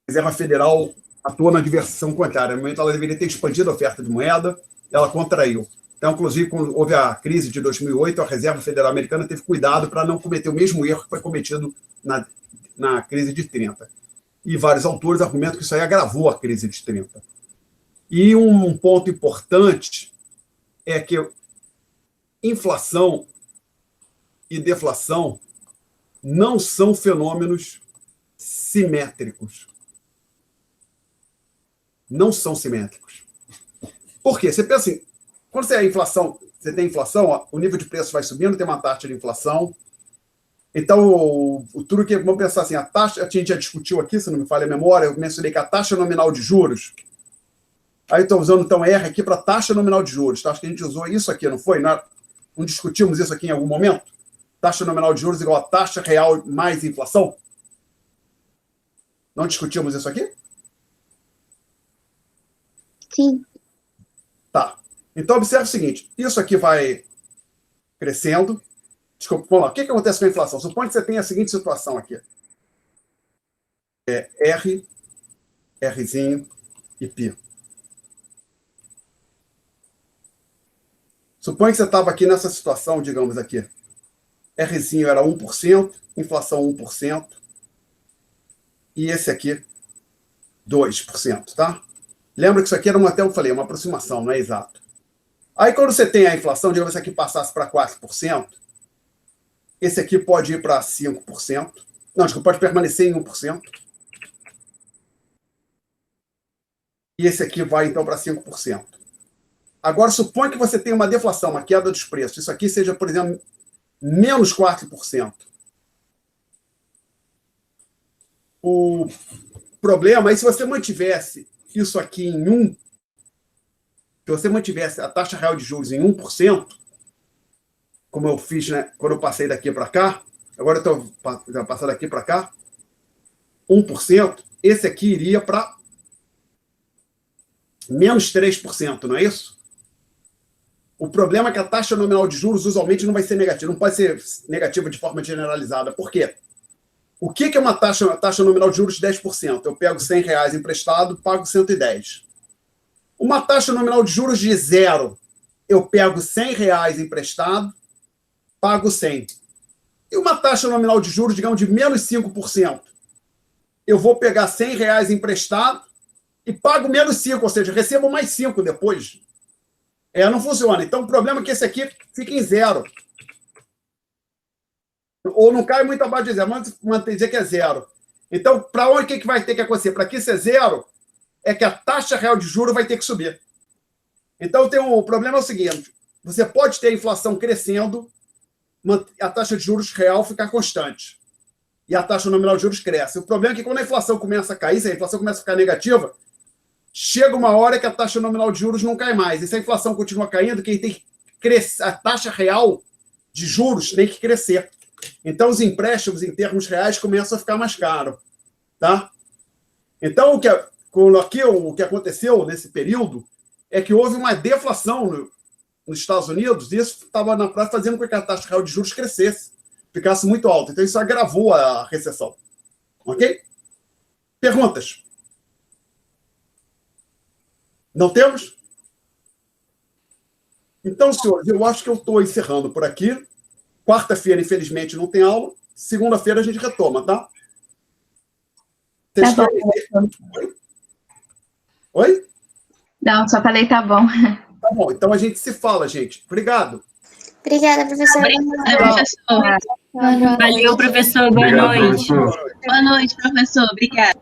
A Reserva Federal atuou na direção contrária. No momento, ela deveria ter expandido a oferta de moeda, ela contraiu. Então, inclusive, quando houve a crise de 2008, a Reserva Federal Americana teve cuidado para não cometer o mesmo erro que foi cometido na crise de 30. E vários autores argumentam que isso aí agravou a crise de 30. E um ponto importante é que inflação e deflação não são fenômenos simétricos. Não são simétricos. Por quê? Você pensa assim, quando você tem inflação, o nível de preço vai subindo, tem uma taxa de inflação. Então, o truque, vamos pensar assim, a taxa, a gente já discutiu aqui, se não me falha a memória, eu mencionei que a taxa nominal de juros, aí estou usando então R aqui para taxa nominal de juros, tá? Acho que a gente usou isso aqui, não foi? Não discutimos isso aqui em algum momento? Taxa nominal de juros igual a taxa real mais inflação? Não discutimos isso aqui? Sim. Tá. Então, observe o seguinte, isso aqui vai crescendo. Desculpa, vamos lá. O que acontece com a inflação? Suponha que você tenha a seguinte situação aqui. R, Rzinho e π. Suponha que você estava aqui nessa situação, digamos aqui. Rzinho era 1%, inflação 1%, e esse aqui, 2%, tá? Lembra que isso aqui era até eu falei, uma aproximação, não é exato. Aí, quando você tem a inflação, digamos que esse aqui passasse para 4%, esse aqui pode ir para 5%. Não, desculpa, pode permanecer em 1%. E esse aqui vai, então, para 5%. Agora, suponha que você tenha uma deflação, uma queda dos preços. Isso aqui seja, por exemplo, menos 4%. O problema é se você mantivesse isso aqui em 1%, se você mantivesse a taxa real de juros em 1%, como eu fiz, né, quando eu passei daqui para cá, agora eu estou passando daqui para cá, 1%, esse aqui iria para menos 3%, não é isso? O problema é que a taxa nominal de juros usualmente não vai ser negativa, não pode ser negativa de forma generalizada. Por quê? O que é uma taxa nominal de juros de 10%? Eu pego R$100 emprestado, pago 110. Uma taxa nominal de juros de 0, eu pego R$100 emprestado, pago 100. E uma taxa nominal de juros, digamos, de menos 5%, eu vou pegar R$100 emprestado e pago menos 5, ou seja, recebo mais 5 depois. Não funciona. Então, o problema é que esse aqui fica em 0. Ou não cai muito abaixo de 0, mas dizer que é 0. Então, para onde que vai ter que acontecer? Para que isso é 0, é que a taxa real de juros vai ter que subir. Então, o problema é o seguinte, você pode ter a inflação crescendo, a taxa de juros real ficar constante. E a taxa nominal de juros cresce. O problema é que quando a inflação começa a cair, se a inflação começa a ficar negativa, chega uma hora que a taxa nominal de juros não cai mais. E se a inflação continua caindo, quem tem que crescer, a taxa real de juros tem que crescer. Então, os empréstimos em termos reais começam a ficar mais caros. Tá? Então, o que aconteceu nesse período é que houve uma deflação nos Estados Unidos, isso estava na prática fazendo com que a taxa real de juros crescesse, ficasse muito alta. Então, isso agravou a recessão. Ok? Perguntas? Não temos? Então, senhores, eu acho que eu estou encerrando por aqui. Quarta-feira, infelizmente, não tem aula. Segunda-feira a gente retoma, tá? Tá bom. Oi? Não, só falei tá bom. Tá bom, então a gente se fala, gente. Obrigado. Obrigada, professor. Valeu, professor. Boa Obrigado, noite. professor. Boa noite, professor. Obrigada.